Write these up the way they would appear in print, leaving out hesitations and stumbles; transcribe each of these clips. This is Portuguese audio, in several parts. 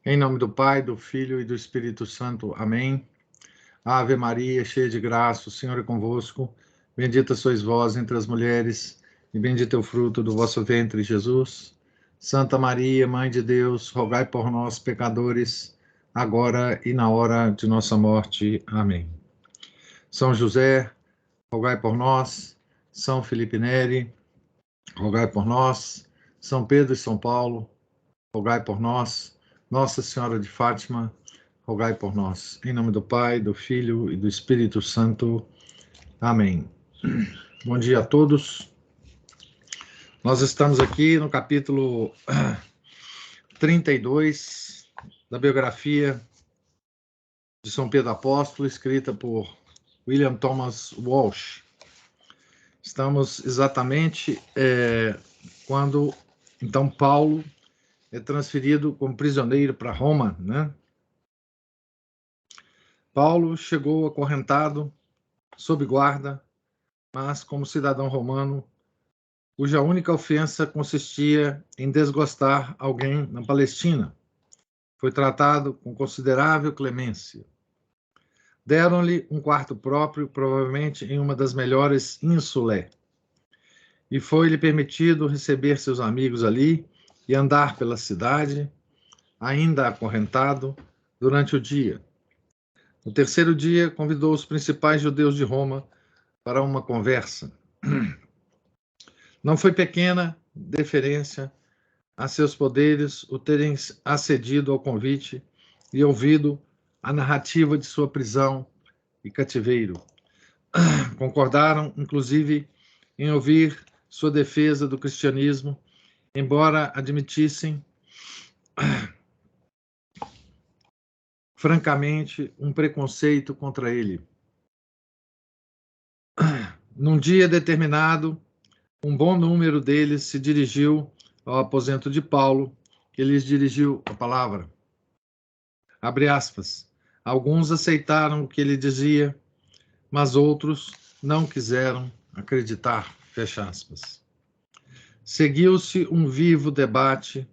Em nome do Pai, do Filho e do Espírito Santo. Amém. Ave Maria, cheia de graça, o Senhor é convosco. Bendita sois vós entre as mulheres, e bendito é o fruto do vosso ventre, Jesus. Santa Maria, Mãe de Deus, rogai por nós, pecadores, agora e na hora de nossa morte. Amém. São José, rogai por nós. São Felipe Neri, rogai por nós. São Pedro e São Paulo, rogai por nós. Nossa Senhora de Fátima, rogai por nós. Em nome do Pai, do Filho e do Espírito Santo. Amém. Bom dia a todos. Nós estamos aqui no capítulo 32 da biografia de São Pedro Apóstolo, escrita por William Thomas Walsh. Estamos exatamente quando, então, Paulo é transferido como prisioneiro para Roma, né? Paulo chegou acorrentado, sob guarda, mas como cidadão romano, cuja única ofensa consistia em desgostar alguém na Palestina. Foi tratado com considerável clemência. Deram-lhe um quarto próprio, provavelmente em uma das melhores insulé, e foi-lhe permitido receber seus amigos ali e andar pela cidade, ainda acorrentado, durante o dia. No terceiro dia, convidou os principais judeus de Roma para uma conversa. Não foi pequena deferência a seus poderes o terem acedido ao convite e ouvido a narrativa de sua prisão e cativeiro. Concordaram, inclusive, em ouvir sua defesa do cristianismo, embora admitissem francamente um preconceito contra ele. Num dia determinado, um bom número deles se dirigiu ao aposento de Paulo, que lhes dirigiu a palavra. Abre aspas. Alguns aceitaram o que ele dizia, mas outros não quiseram acreditar. Fecha aspas. Seguiu-se um vivo debate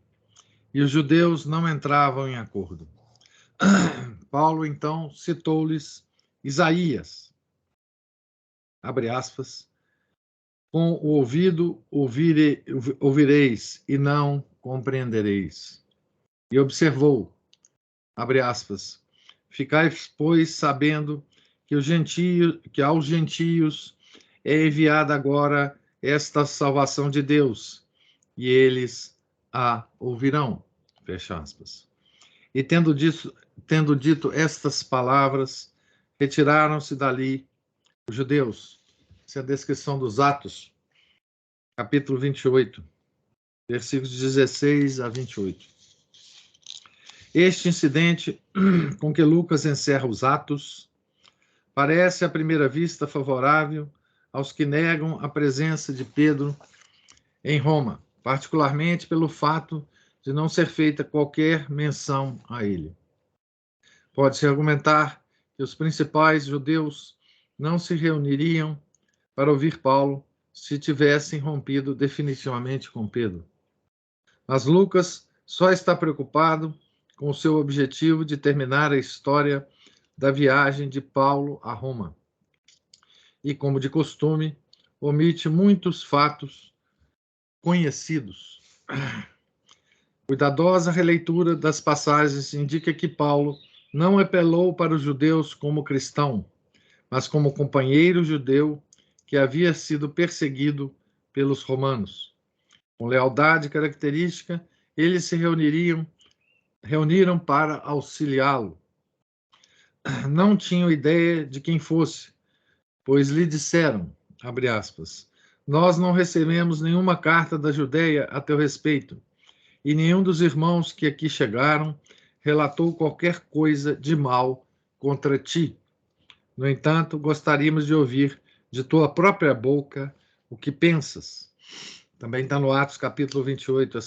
e os judeus não entravam em acordo. Paulo, então, citou-lhes Isaías, abre aspas, com o ouvido ouvireis e não compreendereis. E observou, abre aspas, ficai, pois, sabendo que aos gentios é enviada agora esta salvação de Deus, e eles a ouvirão. Fecha aspas. E tendo dito estas palavras, retiraram-se dali os judeus. Essa é a descrição dos Atos, capítulo 28, versículos 16 a 28. Este incidente com que Lucas encerra os Atos parece, à primeira vista, favorável aos que negam a presença de Pedro em Roma, particularmente pelo fato de não ser feita qualquer menção a ele. Pode-se argumentar que os principais judeus não se reuniriam para ouvir Paulo se tivessem rompido definitivamente com Pedro. Mas Lucas só está preocupado com o seu objetivo de terminar a história da viagem de Paulo a Roma. E, como de costume, omite muitos fatos conhecidos. Cuidadosa releitura das passagens indica que Paulo não apelou para os judeus como cristão, mas como companheiro judeu que havia sido perseguido pelos romanos. Com lealdade característica, eles se reuniram para auxiliá-lo. Não tinham ideia de quem fosse, pois lhe disseram, abre aspas, nós não recebemos nenhuma carta da Judeia a teu respeito, e nenhum dos irmãos que aqui chegaram relatou qualquer coisa de mal contra ti. No entanto, gostaríamos de ouvir de tua própria boca o que pensas. Também está no Atos, capítulo 28,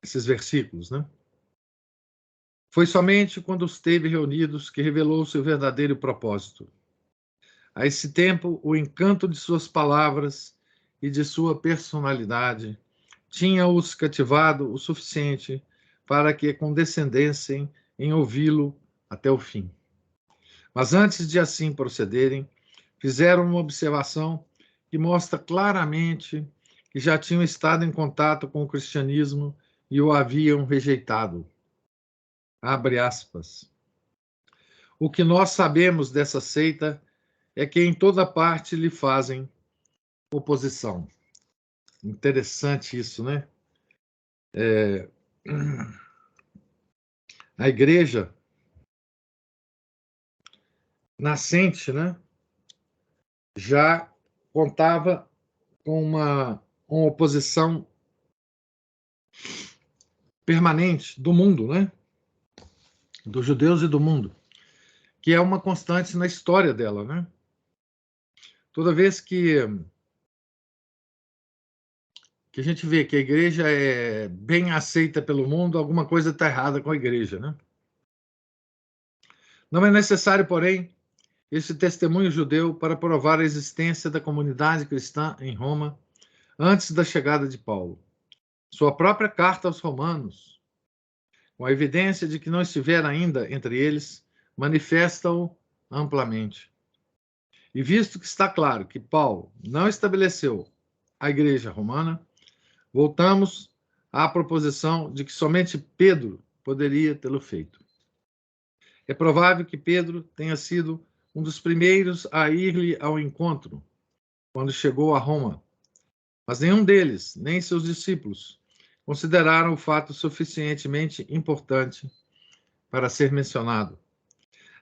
esses versículos, né? Foi somente quando os teve reunidos que revelou seu verdadeiro propósito. A esse tempo, o encanto de suas palavras e de sua personalidade tinha-os cativado o suficiente para que condescendessem em ouvi-lo até o fim. Mas antes de assim procederem, fizeram uma observação que mostra claramente que já tinham estado em contato com o cristianismo e o haviam rejeitado. Abre aspas. O que nós sabemos dessa seita é que em toda parte lhe fazem oposição. Interessante isso, né? A igreja nascente, né, já contava com uma oposição permanente do mundo, né, dos judeus e do mundo, que é uma constante na história dela, né? Toda vez que a gente vê que a igreja é bem aceita pelo mundo, alguma coisa está errada com a igreja, né? Não é necessário, porém, esse testemunho judeu para provar a existência da comunidade cristã em Roma antes da chegada de Paulo. Sua própria carta aos Romanos, com a evidência de que não estivera ainda entre eles, manifesta-o amplamente. E visto que está claro que Paulo não estabeleceu a igreja romana, voltamos à proposição de que somente Pedro poderia tê-lo feito. É provável que Pedro tenha sido um dos primeiros a ir-lhe ao encontro quando chegou a Roma, mas nenhum deles, nem seus discípulos, consideraram o fato suficientemente importante para ser mencionado.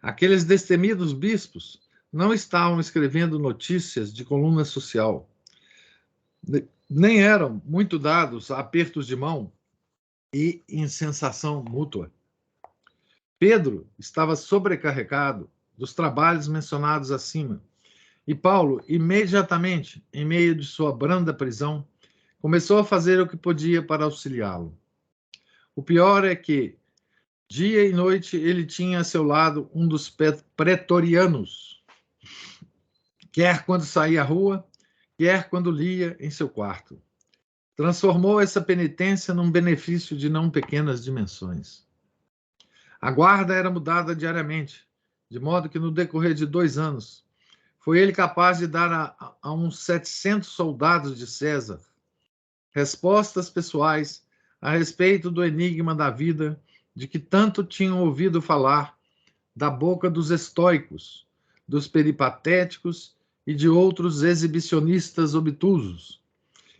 Aqueles destemidos bispos não estavam escrevendo notícias de coluna social, nem eram muito dados a apertos de mão e insensação mútua. Pedro estava sobrecarregado dos trabalhos mencionados acima, e Paulo, imediatamente, em meio de sua branda prisão, começou a fazer o que podia para auxiliá-lo. O pior é que, dia e noite, ele tinha a seu lado um dos pretorianos, quer quando saía à rua, quer quando lia em seu quarto. Transformou essa penitência num benefício de não pequenas dimensões. A guarda era mudada diariamente, de modo que no decorrer de 2 anos, foi ele capaz de dar a uns 700 soldados de César respostas pessoais a respeito do enigma da vida de que tanto tinham ouvido falar da boca dos estoicos, dos peripatéticos e de outros exibicionistas obtusos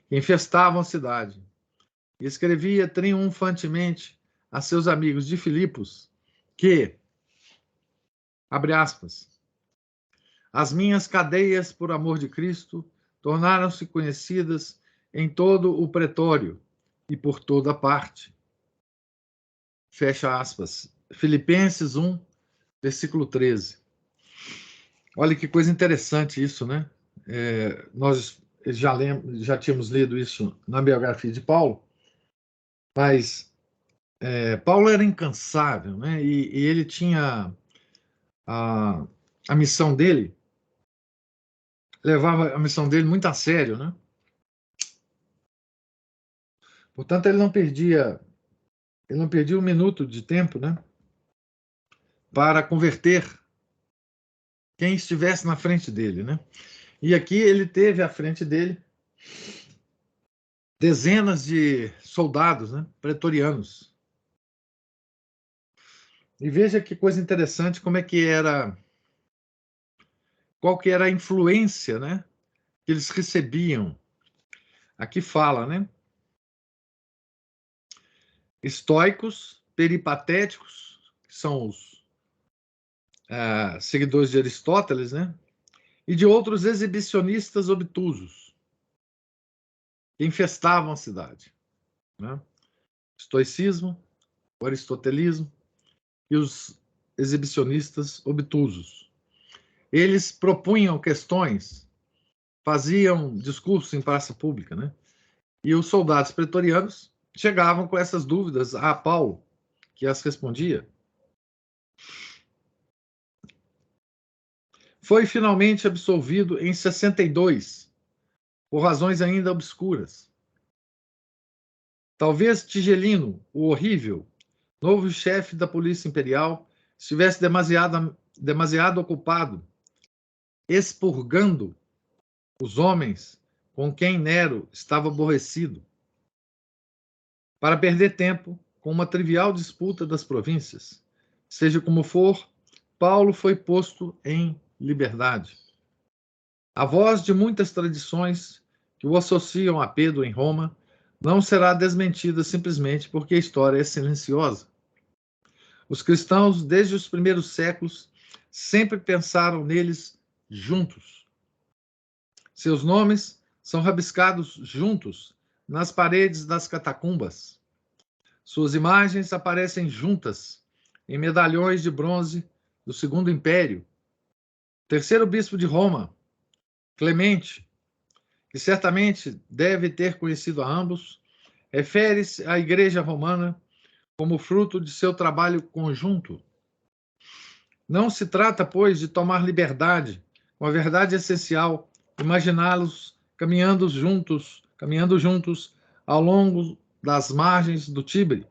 que infestavam a cidade. E escrevia triunfantemente a seus amigos de Filipos que, abre aspas, as minhas cadeias por amor de Cristo tornaram-se conhecidas em todo o pretório e por toda parte. Fecha aspas. Filipenses 1, versículo 13. Olha que coisa interessante isso, né? Nós já tínhamos lido isso na biografia de Paulo, mas Paulo era incansável, né? E ele tinha a missão dele, levava a missão dele muito a sério, né? Portanto, ele não perdia um minuto de tempo, né? Para converter quem estivesse na frente dele, né? E aqui ele teve à frente dele dezenas de soldados, né, pretorianos. E veja que coisa interessante, como é que era, qual que era a influência, né, que eles recebiam. Aqui fala, né? Estoicos, peripatéticos, que são os seguidores de Aristóteles, né? E de outros exibicionistas obtusos que infestavam a cidade, né? Estoicismo, o aristotelismo e os exibicionistas obtusos. Eles propunham questões, faziam discursos em praça pública, né? E os soldados pretorianos chegavam com essas dúvidas a Paulo, que as respondia. Foi finalmente absolvido em 62, por razões ainda obscuras. Talvez Tigelino, o horrível, novo chefe da Polícia Imperial, estivesse demasiado ocupado expurgando os homens com quem Nero estava aborrecido, para perder tempo com uma trivial disputa das províncias. Seja como for, Paulo foi posto em liberdade. A voz de muitas tradições que o associam a Pedro em Roma não será desmentida simplesmente porque a história é silenciosa. Os cristãos, desde os primeiros séculos, sempre pensaram neles juntos. Seus nomes são rabiscados juntos nas paredes das catacumbas. Suas imagens aparecem juntas em medalhões de bronze do Segundo Império. O terceiro bispo de Roma, Clemente, que certamente deve ter conhecido a ambos, refere-se à Igreja Romana como fruto de seu trabalho conjunto. Não se trata, pois, de tomar liberdade com a verdade essencial, imaginá-los caminhando juntos ao longo das margens do Tibre,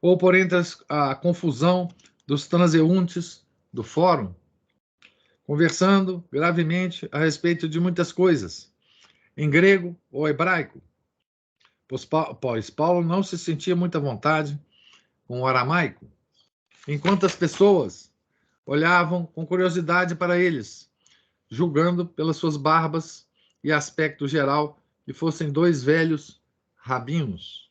ou por entre a confusão dos transeuntes do fórum, conversando gravemente a respeito de muitas coisas, em grego ou hebraico, pois Paulo não se sentia muito à vontade com o aramaico, enquanto as pessoas olhavam com curiosidade para eles, julgando pelas suas barbas e aspecto geral que fossem dois velhos rabinos.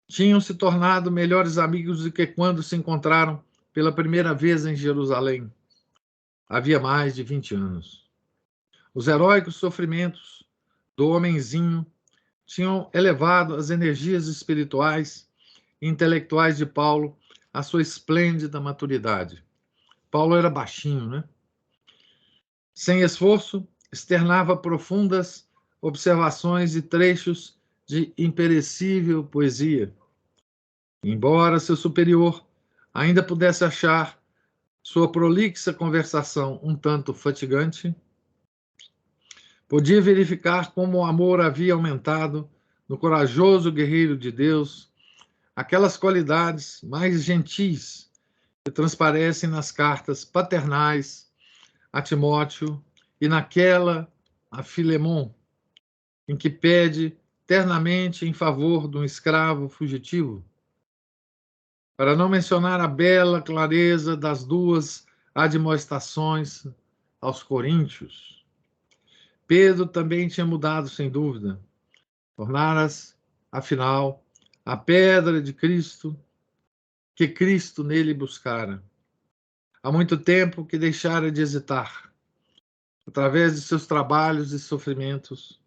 Tinham se tornado melhores amigos do que quando se encontraram pela primeira vez em Jerusalém. Havia mais de 20 anos. Os heróicos sofrimentos do homenzinho tinham elevado as energias espirituais e intelectuais de Paulo à sua esplêndida maturidade. Paulo era baixinho, né? Sem esforço, externava profundas observações e trechos de imperecível poesia. Embora seu superior ainda pudesse achar sua prolixa conversação um tanto fatigante, podia verificar como o amor havia aumentado no corajoso guerreiro de Deus, aquelas qualidades mais gentis que transparecem nas cartas paternais a Timóteo e naquela a Filemon, em que pede ternamente em favor de um escravo fugitivo. Para não mencionar a bela clareza das duas admoestações aos coríntios. Pedro também tinha mudado, sem dúvida. Tornara-se, afinal, a pedra de Cristo, que Cristo nele buscara. Há muito tempo que deixara de hesitar. Através de seus trabalhos e sofrimentos,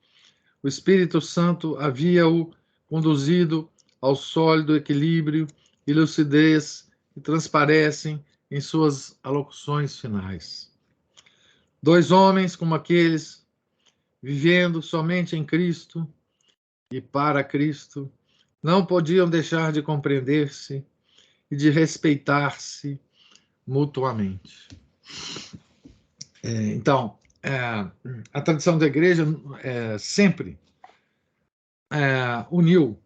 o Espírito Santo havia-o conduzido ao sólido equilíbrio e lucidez que transparecem em suas alocuções finais. Dois homens como aqueles, vivendo somente em Cristo e para Cristo, não podiam deixar de compreender-se e de respeitar-se mutuamente. Então, a tradição da igreja sempre uniu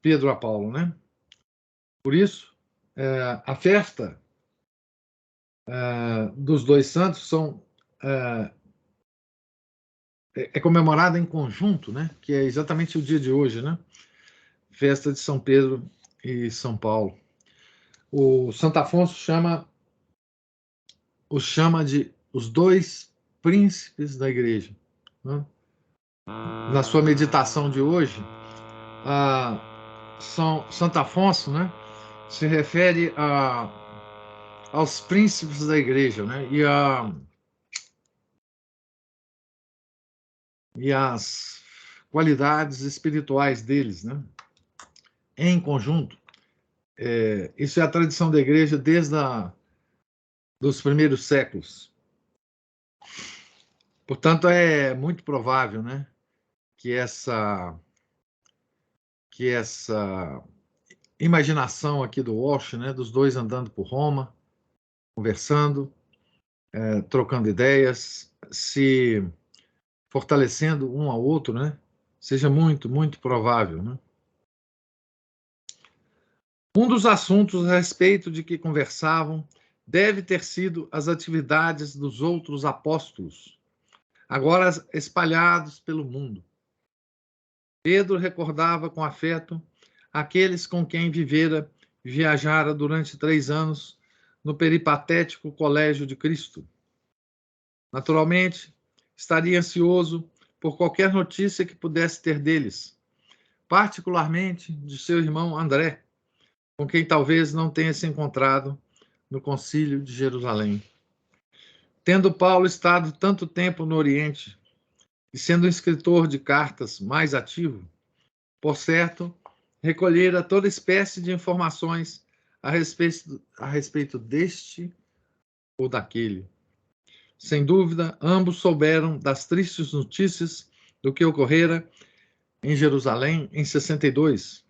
Pedro a Paulo, né? Por isso, a festa dos dois santos é comemorada em conjunto, né? Que é exatamente o dia de hoje, né? Festa de São Pedro e São Paulo. O Santo Afonso os chama de os dois príncipes da igreja, né? Na sua meditação de hoje, Santo Afonso, né, se refere aos príncipes da igreja, né, e as qualidades espirituais deles, né, em conjunto. Isso é a tradição da igreja desde dos primeiros séculos. Portanto, é muito provável, né, que essa imaginação aqui do Walsh, né, dos dois andando por Roma, conversando, trocando ideias, se fortalecendo um ao outro, né, seja muito, muito provável, né? Um dos assuntos a respeito de que conversavam deve ter sido as atividades dos outros apóstolos, agora espalhados pelo mundo. Pedro recordava com afeto aqueles com quem vivera e viajara durante 3 anos no peripatético Colégio de Cristo. Naturalmente, estaria ansioso por qualquer notícia que pudesse ter deles, particularmente de seu irmão André, com quem talvez não tenha se encontrado no Concílio de Jerusalém. Tendo Paulo estado tanto tempo no Oriente e sendo um escritor de cartas mais ativo, por certo, recolhera toda espécie de informações a respeito deste ou daquele. Sem dúvida, ambos souberam das tristes notícias do que ocorrera em Jerusalém em 62,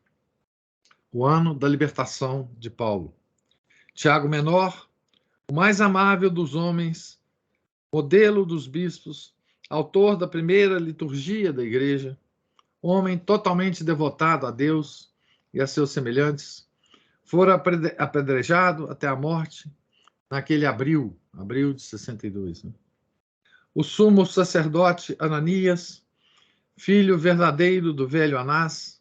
o ano da libertação de Paulo. Tiago Menor, o mais amável dos homens, modelo dos bispos, autor da primeira liturgia da igreja, homem totalmente devotado a Deus e a seus semelhantes, fora apedrejado até a morte naquele abril de 62. Né? O sumo sacerdote Ananias, filho verdadeiro do velho Anás,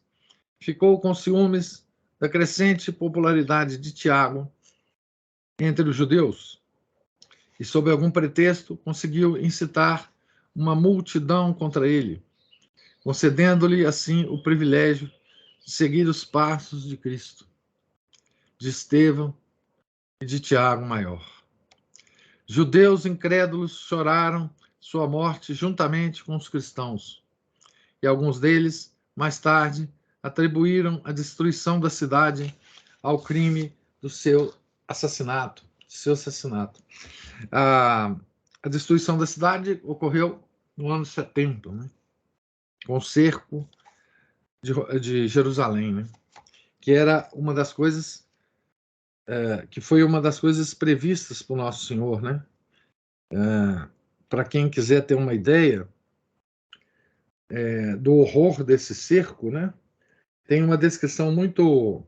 ficou com ciúmes da crescente popularidade de Tiago entre os judeus e, sob algum pretexto, conseguiu incitar uma multidão contra ele, concedendo-lhe assim o privilégio de seguir os passos de Cristo, de Estevão e de Tiago Maior. Judeus incrédulos choraram sua morte juntamente com os cristãos, e alguns deles, mais tarde, atribuíram a destruição da cidade ao crime do seu assassinato. A destruição da cidade ocorreu no ano 70, né? Com o cerco de Jerusalém, né? Que era uma das coisas que foi uma das coisas previstas por Nosso Senhor, né? Para quem quiser ter uma ideia do horror desse cerco, né? Tem uma descrição muito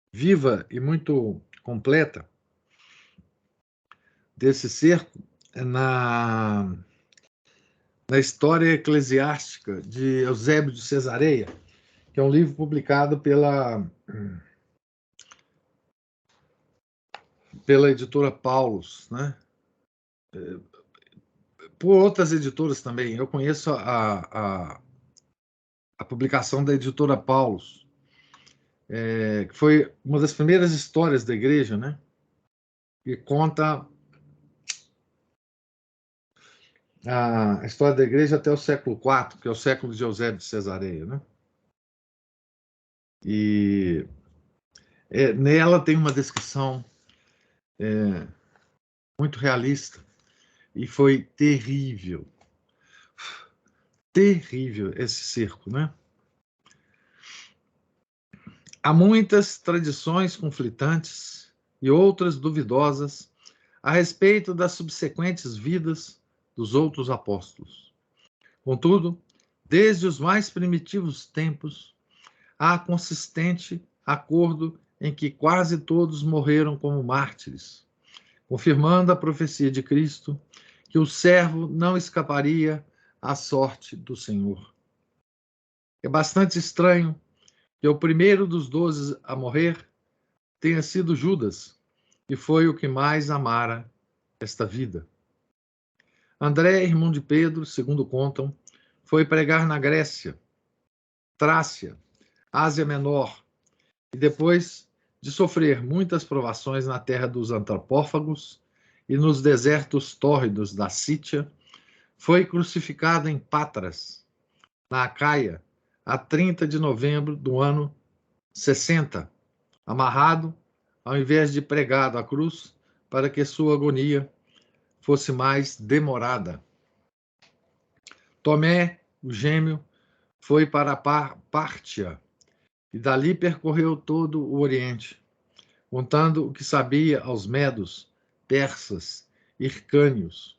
viva e muito completa desse cerco na história eclesiástica de Eusébio de Cesareia, que é um livro publicado pela editora Paulus, né? Por outras editoras também. Eu conheço a publicação da editora Paulus, que foi uma das primeiras histórias da igreja, né? E conta a história da igreja até o século IV, que é o século de Eusébio de Cesareia, né? E nela tem uma descrição muito realista, e foi terrível esse cerco, né? Há muitas tradições conflitantes e outras duvidosas a respeito das subsequentes vidas dos outros apóstolos. Contudo, desde os mais primitivos tempos, há consistente acordo em que quase todos morreram como mártires, confirmando a profecia de Cristo que o servo não escaparia à sorte do Senhor. É bastante estranho que o primeiro dos 12 a morrer tenha sido Judas, que foi o que mais amara esta vida. André, irmão de Pedro, segundo contam, foi pregar na Grécia, Trácia, Ásia Menor, e depois de sofrer muitas provações na terra dos antropófagos e nos desertos tórridos da Sítia, foi crucificado em Patras, na Acaia, a 30 de novembro do ano 60, amarrado, ao invés de pregado à cruz, para que sua agonia fosse mais demorada. Tomé, o gêmeo, foi para Pártia e dali percorreu todo o Oriente, contando o que sabia aos medos, persas, hircânios,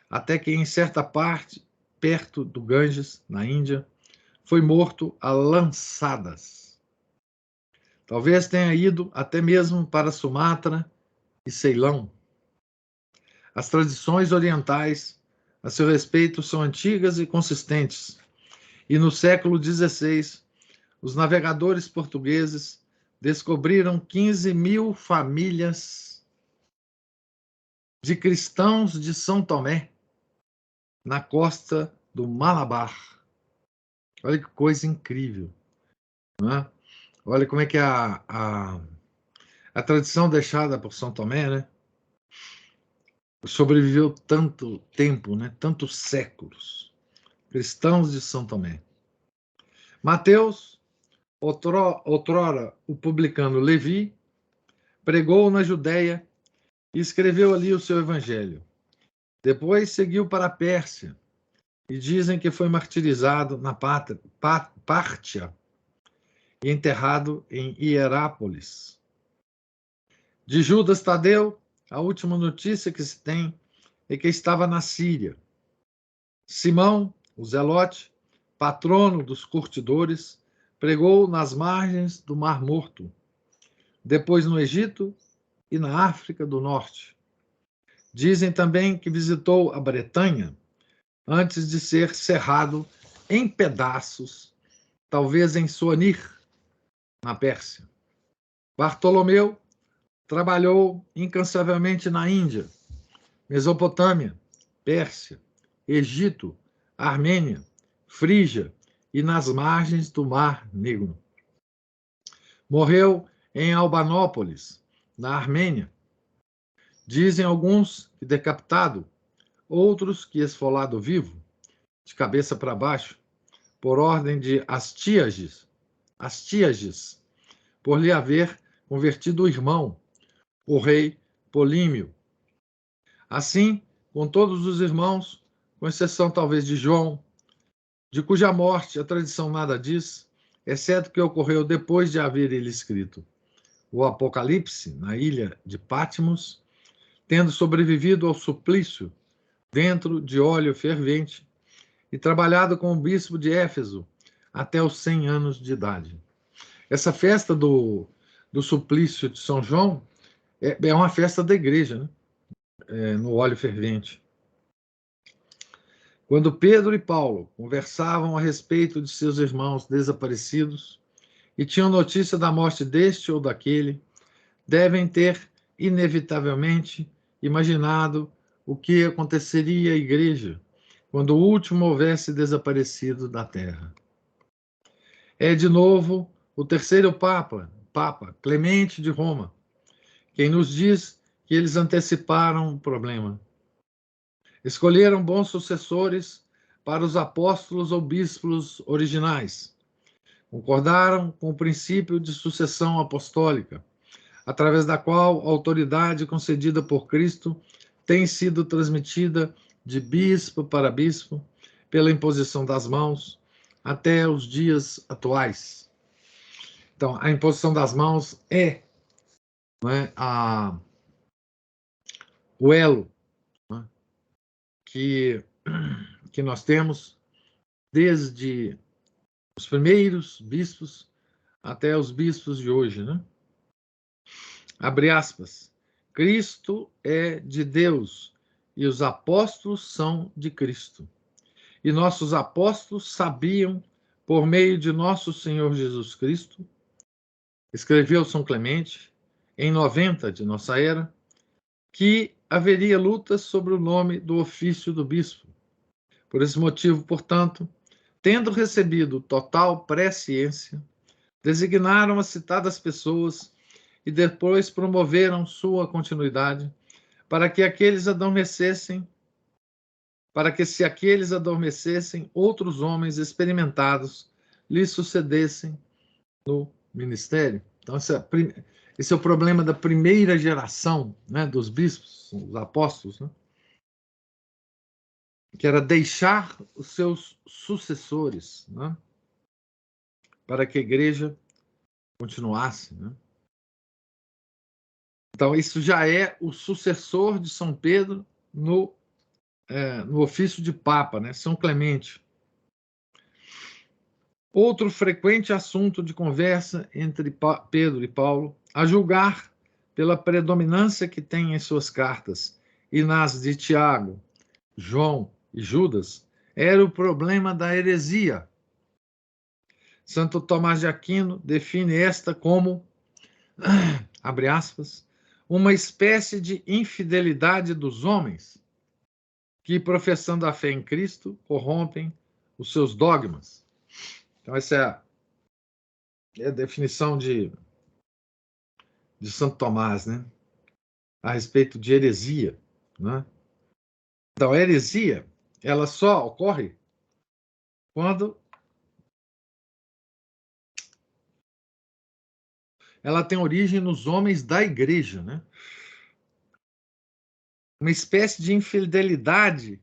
até que em certa parte, perto do Ganges, na Índia, foi morto a lançadas. Talvez tenha ido até mesmo para Sumatra e Ceilão. As tradições orientais a seu respeito são antigas e consistentes, e no século XVI, os navegadores portugueses descobriram 15.000 famílias de cristãos de São Tomé na costa do Malabar. Olha que coisa incrível, não é? Olha como é que a tradição deixada por São Tomé, né, sobreviveu tanto tempo, né, tantos séculos. Cristãos de São Tomé. Mateus, outrora o publicano Levi, pregou na Judéia e escreveu ali o seu evangelho. Depois seguiu para a Pérsia e dizem que foi martirizado na Pártia e enterrado em Hierápolis. De Judas Tadeu, a última notícia que se tem é que estava na Síria. Simão, o Zelote, patrono dos curtidores, pregou nas margens do Mar Morto, depois no Egito e na África do Norte. Dizem também que visitou a Bretanha antes de ser cerrado em pedaços, talvez em Soanir, na Pérsia. Bartolomeu trabalhou incansavelmente na Índia, Mesopotâmia, Pérsia, Egito, Armênia, Frígia e nas margens do Mar Negro. Morreu em Albanópolis, na Armênia. Dizem alguns que decapitado, outros que esfolado vivo, de cabeça para baixo, por ordem de Astíages, por lhe haver convertido o irmão, o rei Polímio. Assim, com todos os irmãos, com exceção talvez de João, de cuja morte a tradição nada diz, exceto que ocorreu depois de haver ele escrito o Apocalipse na ilha de Patmos, tendo sobrevivido ao suplício dentro de óleo fervente e trabalhado com o bispo de Éfeso até os 100 anos de idade. Essa festa do suplício de São João é uma festa da igreja, né? No óleo fervente. Quando Pedro e Paulo conversavam a respeito de seus irmãos desaparecidos e tinham notícia da morte deste ou daquele, devem ter inevitavelmente imaginado o que aconteceria à igreja quando o último houvesse desaparecido da terra. É de novo o terceiro Papa, Clemente de Roma, quem nos diz que eles anteciparam o problema. Escolheram bons sucessores para os apóstolos ou bispos originais. Concordaram com o princípio de sucessão apostólica, através da qual a autoridade concedida por Cristo tem sido transmitida de bispo para bispo, pela imposição das mãos, até os dias atuais. Então, a imposição das mãos é, não é, o elo, não é, que nós temos desde os primeiros bispos até os bispos de hoje, né? Abre aspas. Cristo é de Deus e os apóstolos são de Cristo. E nossos apóstolos sabiam, por meio de nosso Senhor Jesus Cristo, escreveu São Clemente, em 90 de nossa era, que haveria lutas sobre o nome do ofício do bispo. Por esse motivo, portanto, tendo recebido total presciência, designaram as citadas pessoas e depois promoveram sua continuidade, para que se aqueles adormecessem, outros homens experimentados lhes sucedessem no ministério. Então, esse é o problema da primeira geração, né, dos bispos, os apóstolos, né, que era deixar os seus sucessores, né, para que a igreja continuasse, né? Então, isso já é o sucessor de São Pedro no ofício de Papa, né? São Clemente. Outro frequente assunto de conversa entre Pedro e Paulo, a julgar pela predominância que tem em suas cartas e nas de Tiago, João e Judas, era o problema da heresia. Santo Tomás de Aquino define esta como, abre aspas, uma espécie de infidelidade dos homens que, professando a fé em Cristo, corrompem os seus dogmas. Então, essa é a definição de Santo Tomás, né? A respeito de heresia, né? Então, a heresia, ela só ocorre quando ela tem origem nos homens da igreja, né? Uma espécie de infidelidade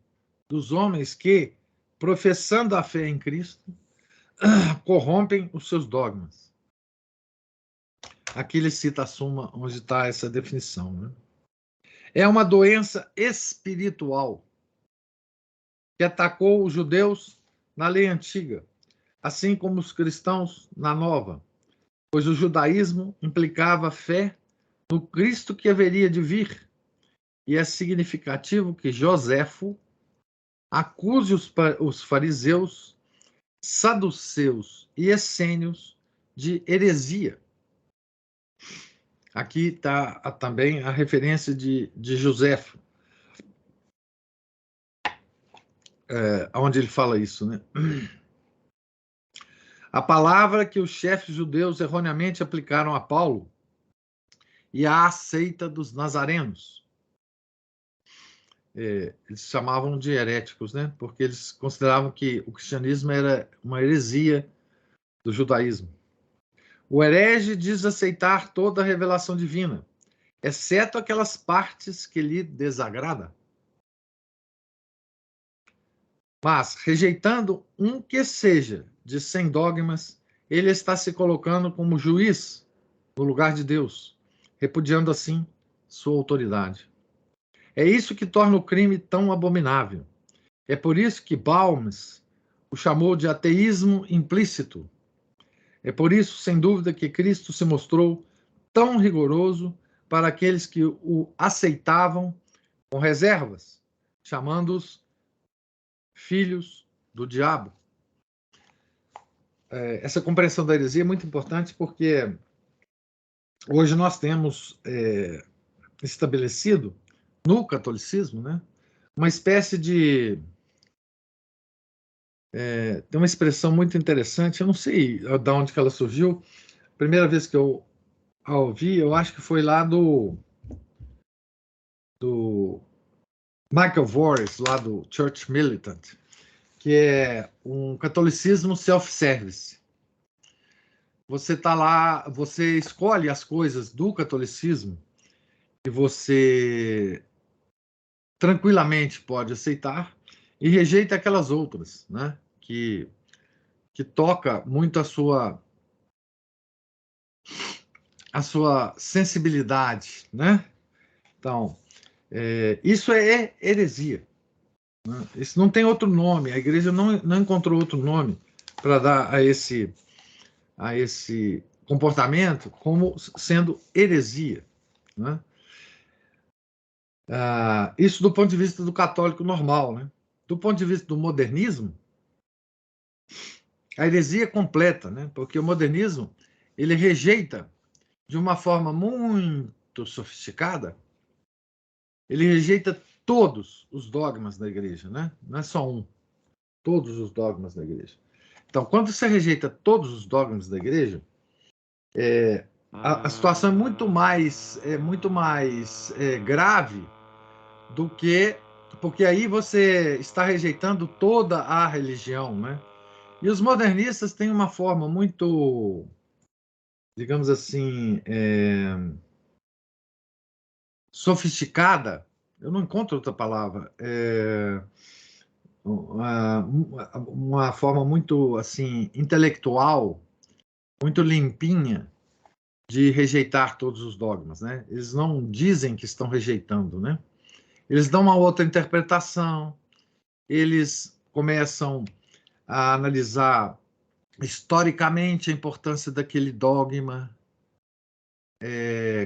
dos homens que, professando a fé em Cristo, corrompem os seus dogmas. Aqui ele cita a Suma, onde está essa definição, né? É uma doença espiritual que atacou os judeus na lei antiga, assim como os cristãos na nova, pois o judaísmo implicava fé no Cristo que haveria de vir, e é significativo que Joséfo acuse os fariseus, saduceus e essênios de heresia. Aqui está também a referência de Joséfo, onde ele fala isso, né? A palavra que os chefes judeus erroneamente aplicaram a Paulo e a seita dos nazarenos. Eles chamavam de heréticos, né? Porque eles consideravam que o cristianismo era uma heresia do judaísmo. O herege diz aceitar toda a revelação divina, exceto aquelas partes que lhe desagradam. Mas, rejeitando um que seja de sem dogmas, ele está se colocando como juiz no lugar de Deus, repudiando assim sua autoridade. É isso que torna o crime tão abominável. É por isso que Balmes o chamou de ateísmo implícito. É por isso, sem dúvida, que Cristo se mostrou tão rigoroso para aqueles que o aceitavam com reservas, chamando-os filhos do diabo. Essa compreensão da heresia é muito importante porque hoje nós temos estabelecido no catolicismo, né, uma espécie de... tem uma expressão muito interessante, eu não sei de onde que ela surgiu. A primeira vez que eu a ouvi, eu acho que foi lá do Michael Voris, lá do Church Militant, que é um catolicismo self-service. Você está lá, você escolhe as coisas do catolicismo que você tranquilamente pode aceitar e rejeita aquelas outras, né? Que toca muito a sua sensibilidade, né? Então, isso é heresia. Né? Isso não tem outro nome. A igreja não encontrou outro nome para dar a esse comportamento como sendo heresia. Né? Isso do ponto de vista do católico normal. Né? Do ponto de vista do modernismo, a heresia é completa, né? Porque o modernismo ele rejeita de uma forma muito sofisticada, ele rejeita todos os dogmas da igreja, né? Não é só um, todos os dogmas da igreja. Então, quando você rejeita todos os dogmas da igreja, a situação é muito mais grave do que... Porque aí você está rejeitando toda a religião, né? E os modernistas têm uma forma muito, digamos assim, sofisticada, eu não encontro outra palavra, uma forma muito assim intelectual, muito limpinha de rejeitar todos os dogmas, né? Eles não dizem que estão rejeitando, né? Eles dão uma outra interpretação, eles começam a analisar historicamente a importância daquele dogma,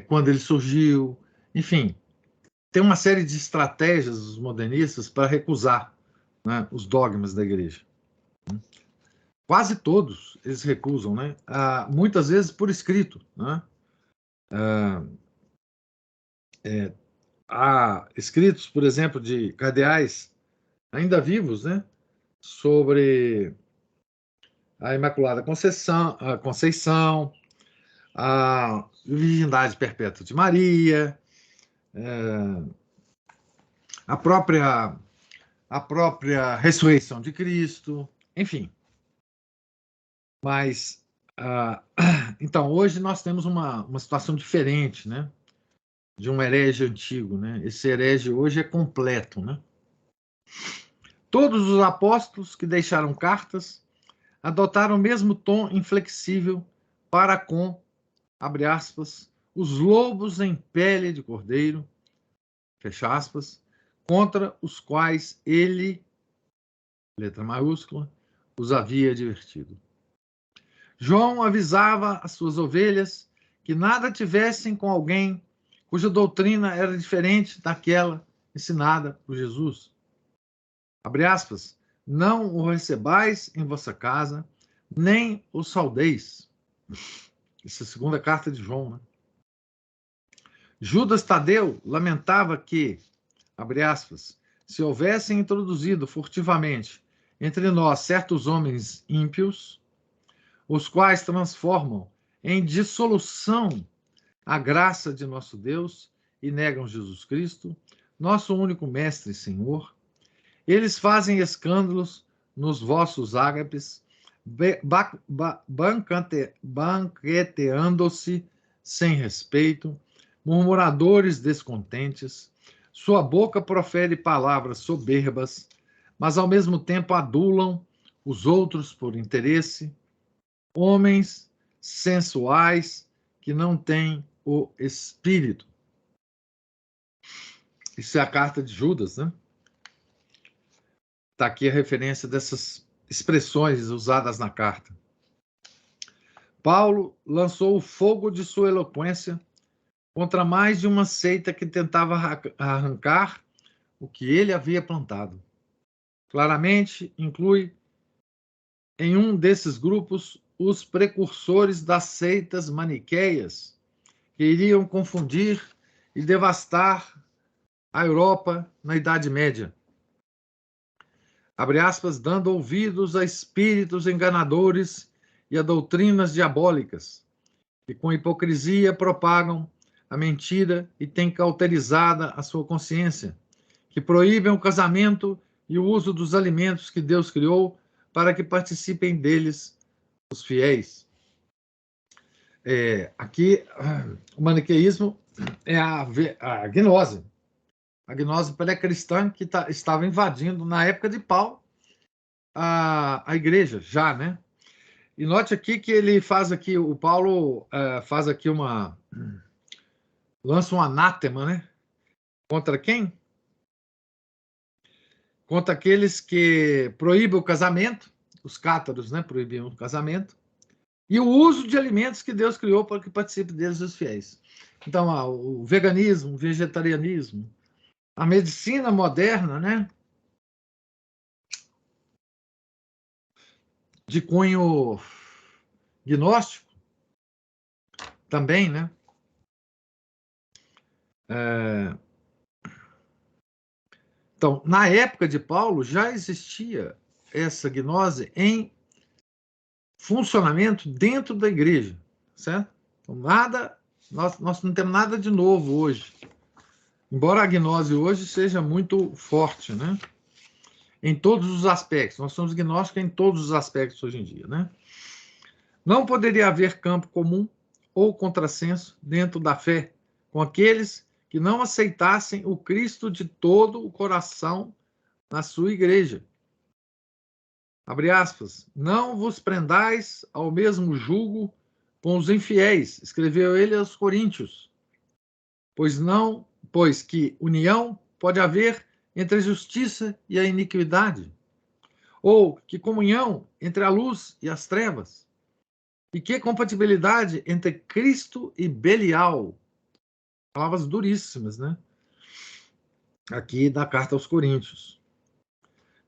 quando ele surgiu, enfim, tem uma série de estratégias dos modernistas para recusar, né, os dogmas da igreja. Quase todos eles recusam, né? Muitas vezes por escrito, né? Há escritos, por exemplo, de cardeais ainda vivos, né, sobre a Imaculada Conceição, a Virgindade Perpétua de Maria, a própria ressurreição de Cristo, enfim. Mas, então, hoje nós temos uma situação diferente, né, de um herege antigo, né? Esse herege hoje é completo, né? Todos os apóstolos que deixaram cartas adotaram o mesmo tom inflexível para com, abre aspas, os lobos em pele de cordeiro, fecha aspas, contra os quais ele, letra maiúscula, os havia advertido. João avisava as suas ovelhas que nada tivessem com alguém cuja doutrina era diferente daquela ensinada por Jesus. Abre aspas, não o recebais em vossa casa, nem o saudeis. Essa é a segunda carta de João, né? Judas Tadeu lamentava que, abre aspas, se houvessem introduzido furtivamente entre nós certos homens ímpios, os quais transformam em dissolução a graça de nosso Deus e negam Jesus Cristo, nosso único Mestre e Senhor, eles fazem escândalos nos vossos ágapes, banqueteando-se sem respeito, murmuradores descontentes, sua boca profere palavras soberbas, mas ao mesmo tempo adulam os outros por interesse, homens sensuais que não têm o espírito. Isso é a carta de Judas, né? Está aqui a referência dessas expressões usadas na carta. Paulo lançou o fogo de sua eloquência contra mais de uma seita que tentava arrancar o que ele havia plantado. Claramente inclui em um desses grupos os precursores das seitas maniqueias, que iriam confundir e devastar a Europa na Idade Média. Abre aspas, dando ouvidos a espíritos enganadores e a doutrinas diabólicas, que com hipocrisia propagam a mentira e têm cauterizada a sua consciência, que proíbem o casamento e o uso dos alimentos que Deus criou para que participem deles os fiéis. Aqui, o maniqueísmo é a gnose. A gnose pré-cristã que estava invadindo, na época de Paulo, a igreja, já, né? E note aqui que ele faz aqui, o Paulo faz aqui lança um anátema, né? Contra quem? Contra aqueles que proíbem o casamento, os cátaros, né? Proibiam o casamento, e o uso de alimentos que Deus criou para que participe deles os fiéis. Então, o veganismo, o vegetarianismo, a medicina moderna, né? De cunho gnóstico, também, né? Então, na época de Paulo, já existia essa gnose em funcionamento dentro da igreja, certo? Então, nós não temos nada de novo hoje. Embora a gnose hoje seja muito forte, né? Em todos os aspectos. Nós somos gnósticos em todos os aspectos hoje em dia, né? Não poderia haver campo comum ou contrassenso dentro da fé com aqueles que não aceitassem o Cristo de todo o coração na sua igreja. Abre aspas, não vos prendais ao mesmo jugo com os infiéis, escreveu ele aos Coríntios, pois que união pode haver entre a justiça e a iniquidade, Ou que comunhão entre a luz e as trevas? E que compatibilidade entre Cristo e Belial? Palavras duríssimas, né? Aqui da carta aos Coríntios.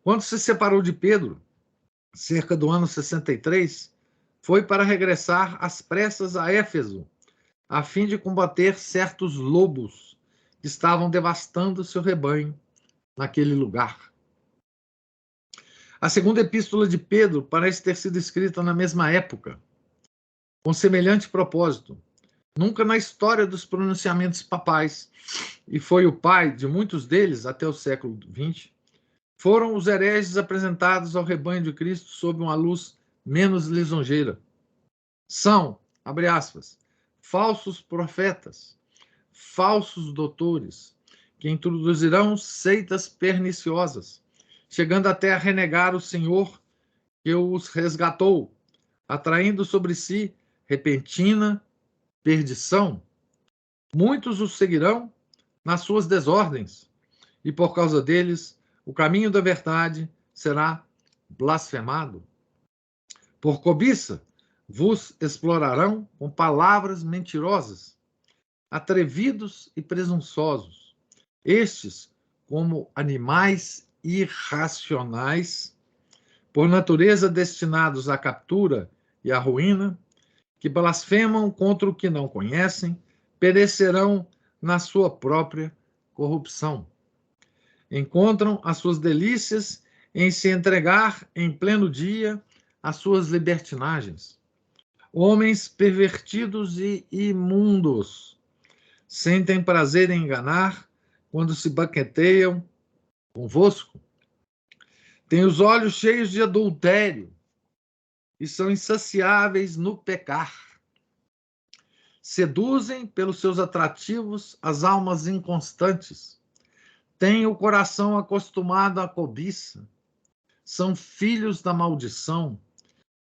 Quando se separou de Pedro, cerca do ano 63, foi para regressar às pressas a Éfeso, a fim de combater certos lobos que estavam devastando seu rebanho naquele lugar. A segunda epístola de Pedro parece ter sido escrita na mesma época, com semelhante propósito. Nunca na história dos pronunciamentos papais, e foi o pai de muitos deles até o século XX, foram os hereges apresentados ao rebanho de Cristo sob uma luz menos lisonjeira. São, abre aspas, falsos profetas, falsos doutores, que introduzirão seitas perniciosas, chegando até a renegar o Senhor que os resgatou, atraindo sobre si repentina perdição. Muitos os seguirão nas suas desordens, e por causa deles o caminho da verdade será blasfemado. Por cobiça vos explorarão com palavras mentirosas, atrevidos e presunçosos. Estes, como animais irracionais, por natureza destinados à captura e à ruína, que blasfemam contra o que não conhecem, perecerão na sua própria corrupção. Encontram as suas delícias em se entregar em pleno dia às suas libertinagens. Homens pervertidos e imundos sentem prazer em enganar quando se banqueteiam convosco. Têm os olhos cheios de adultério e são insaciáveis no pecar. Seduzem pelos seus atrativos as almas inconstantes. Têm o coração acostumado à cobiça. São filhos da maldição,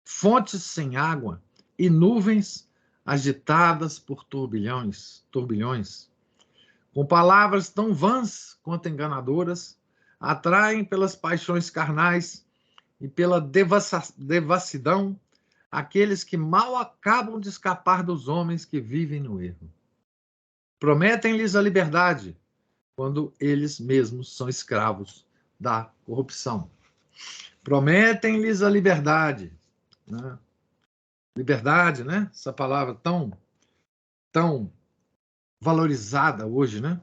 fontes sem água e nuvens agitadas por turbilhões. Com palavras tão vãs quanto enganadoras, atraem pelas paixões carnais e pela devassidão aqueles que mal acabam de escapar dos homens que vivem no erro. Prometem-lhes a liberdade, quando eles mesmos são escravos da corrupção. Prometem-lhes a liberdade, né? Liberdade, né? Essa palavra tão valorizada hoje, né?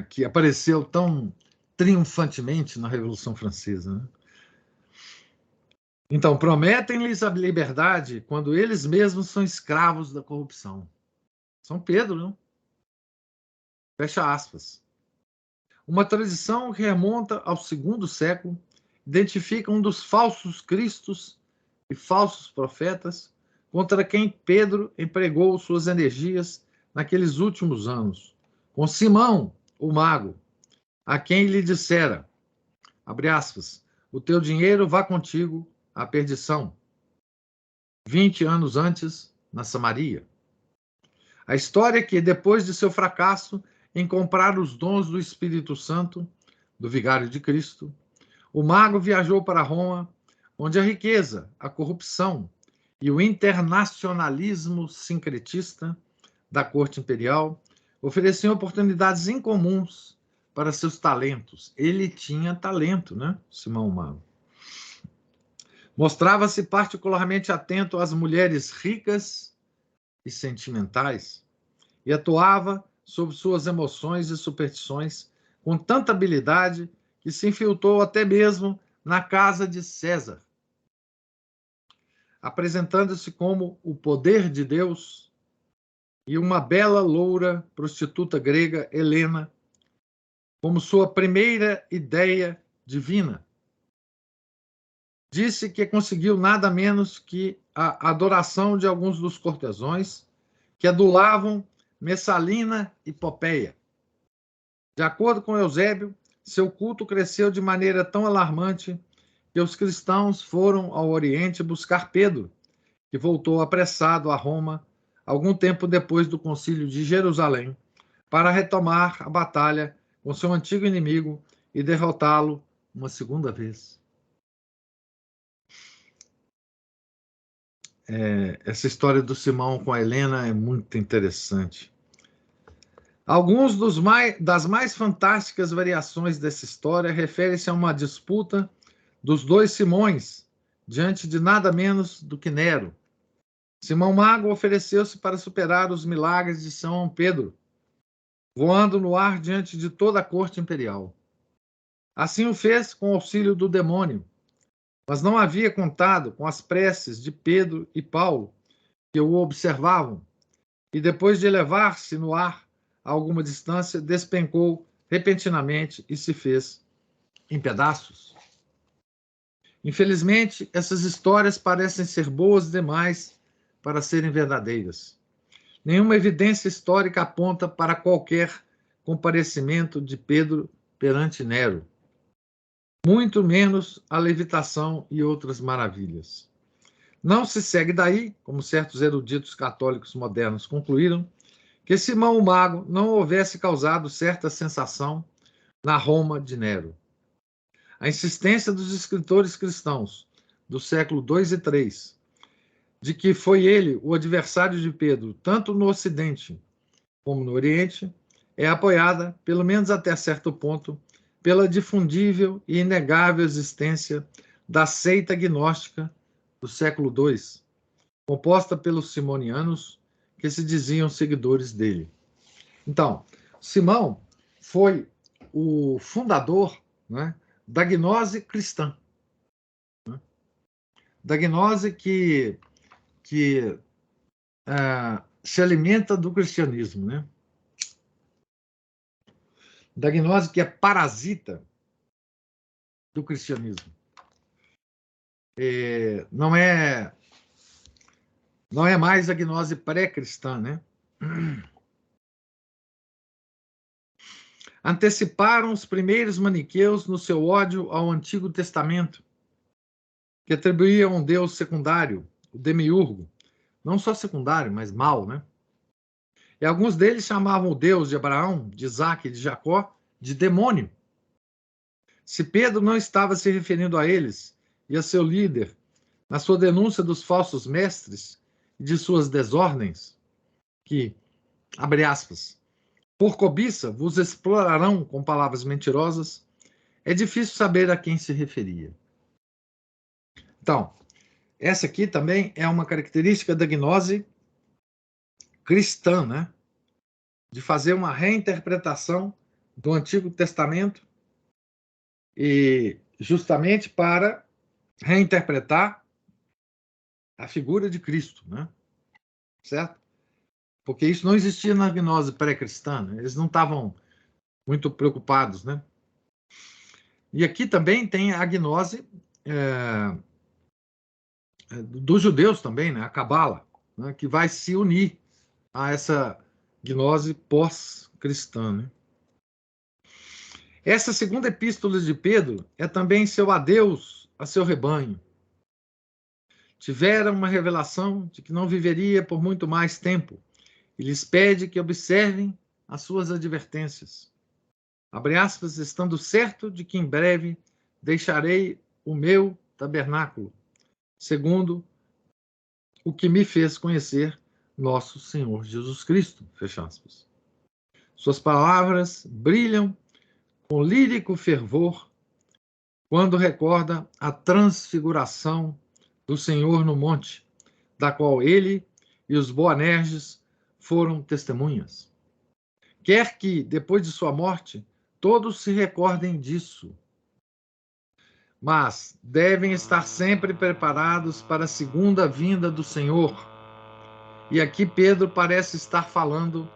Que apareceu tão triunfantemente na Revolução Francesa, né? Então, prometem-lhes a liberdade quando eles mesmos são escravos da corrupção. São Pedro, não? Fecha aspas. Uma tradição que remonta ao segundo século identifica um dos falsos cristos e falsos profetas contra quem Pedro empregou suas energias naqueles últimos anos, com Simão, o mago, a quem lhe dissera, abre aspas, o teu dinheiro vá contigo à perdição. 20 anos antes, na Samaria. A história é que, depois de seu fracasso em comprar os dons do Espírito Santo, do Vigário de Cristo, o mago viajou para Roma, onde a riqueza, a corrupção e o internacionalismo sincretista da corte imperial ofereciam oportunidades incomuns para seus talentos. Ele tinha talento, né, Simão o Mago? Mostrava-se particularmente atento às mulheres ricas e sentimentais e atuava sobre suas emoções e superstições com tanta habilidade que se infiltrou até mesmo na casa de César, apresentando-se como o poder de Deus, e uma bela loura prostituta grega, Helena, como sua primeira ideia divina. Disse que conseguiu nada menos que a adoração de alguns dos cortesões que adulavam Messalina e Popeia. De acordo com Eusébio, seu culto cresceu de maneira tão alarmante que os cristãos foram ao Oriente buscar Pedro, que voltou apressado a Roma algum tempo depois do Concílio de Jerusalém, para retomar a batalha com seu antigo inimigo e derrotá-lo uma segunda vez. Essa história do Simão com a Helena é muito interessante. Alguns das mais fantásticas variações dessa história referem-se a uma disputa dos dois Simões diante de nada menos do que Nero. Simão Mago ofereceu-se para superar os milagres de São Pedro, voando no ar diante de toda a corte imperial. Assim o fez com o auxílio do demônio, mas não havia contado com as preces de Pedro e Paulo, que o observavam, e depois de elevar-se no ar a alguma distância, despencou repentinamente e se fez em pedaços. Infelizmente, essas histórias parecem ser boas demais para serem verdadeiras. Nenhuma evidência histórica aponta para qualquer comparecimento de Pedro perante Nero, muito menos a levitação e outras maravilhas. Não se segue daí, como certos eruditos católicos modernos concluíram, que Simão o Mago não houvesse causado certa sensação na Roma de Nero. A insistência dos escritores cristãos do século II e III de que foi ele o adversário de Pedro, tanto no Ocidente como no Oriente, é apoiada, pelo menos até certo ponto, pela difundível e inegável existência da seita gnóstica do século II, composta pelos simonianos, que se diziam seguidores dele. Então, Simão foi o fundador, né, da gnose cristã, né, da gnose que se alimenta do cristianismo, né? Da gnose que é parasita do cristianismo. Não é mais a gnose pré-cristã, né? Anteciparam os primeiros maniqueus no seu ódio ao Antigo Testamento, que atribuíam a um Deus secundário, o demiurgo, não só secundário, mas mau, né? E alguns deles chamavam o Deus de Abraão, de Isaac e de Jacó de demônio. Se Pedro não estava se referindo a eles e a seu líder na sua denúncia dos falsos mestres e de suas desordens, que, abre aspas, por cobiça vos explorarão com palavras mentirosas, é difícil saber a quem se referia. Então, essa aqui também é uma característica da gnose cristã, né? De fazer uma reinterpretação do Antigo Testamento e justamente para reinterpretar a figura de Cristo, né? Certo? Porque isso não existia na gnose pré-cristã, né? Eles não estavam muito preocupados, né? E aqui também tem a gnose dos judeus também, né? A Cabala, né? Que vai se unir a essa gnose pós-cristã, né? Essa segunda epístola de Pedro é também seu adeus a seu rebanho. Tiveram uma revelação de que não viveria por muito mais tempo e lhes pede que observem as suas advertências. Abre aspas, estando certo de que em breve deixarei o meu tabernáculo, segundo o que me fez conhecer nosso Senhor Jesus Cristo. Fecha aspas. Suas palavras brilham com lírico fervor quando recorda a transfiguração do Senhor no monte, da qual ele e os Boanerges foram testemunhas. Quer que, depois de sua morte, todos se recordem disso, mas devem estar sempre preparados para a segunda vinda do Senhor. E aqui Pedro parece estar falando,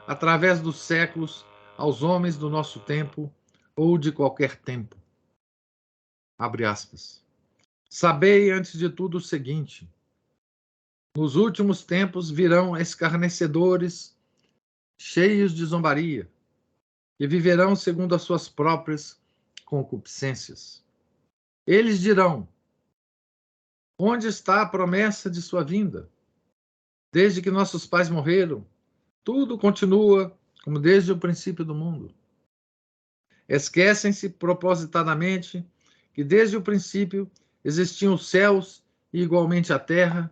através dos séculos, aos homens do nosso tempo ou de qualquer tempo. Abre aspas. Sabei, antes de tudo, o seguinte: nos últimos tempos virão escarnecedores, cheios de zombaria, que viverão segundo as suas próprias concupiscências. Eles dirão: onde está a promessa de sua vinda? Desde que nossos pais morreram, tudo continua como desde o princípio do mundo. Esquecem-se propositadamente que desde o princípio existiam os céus e igualmente a terra,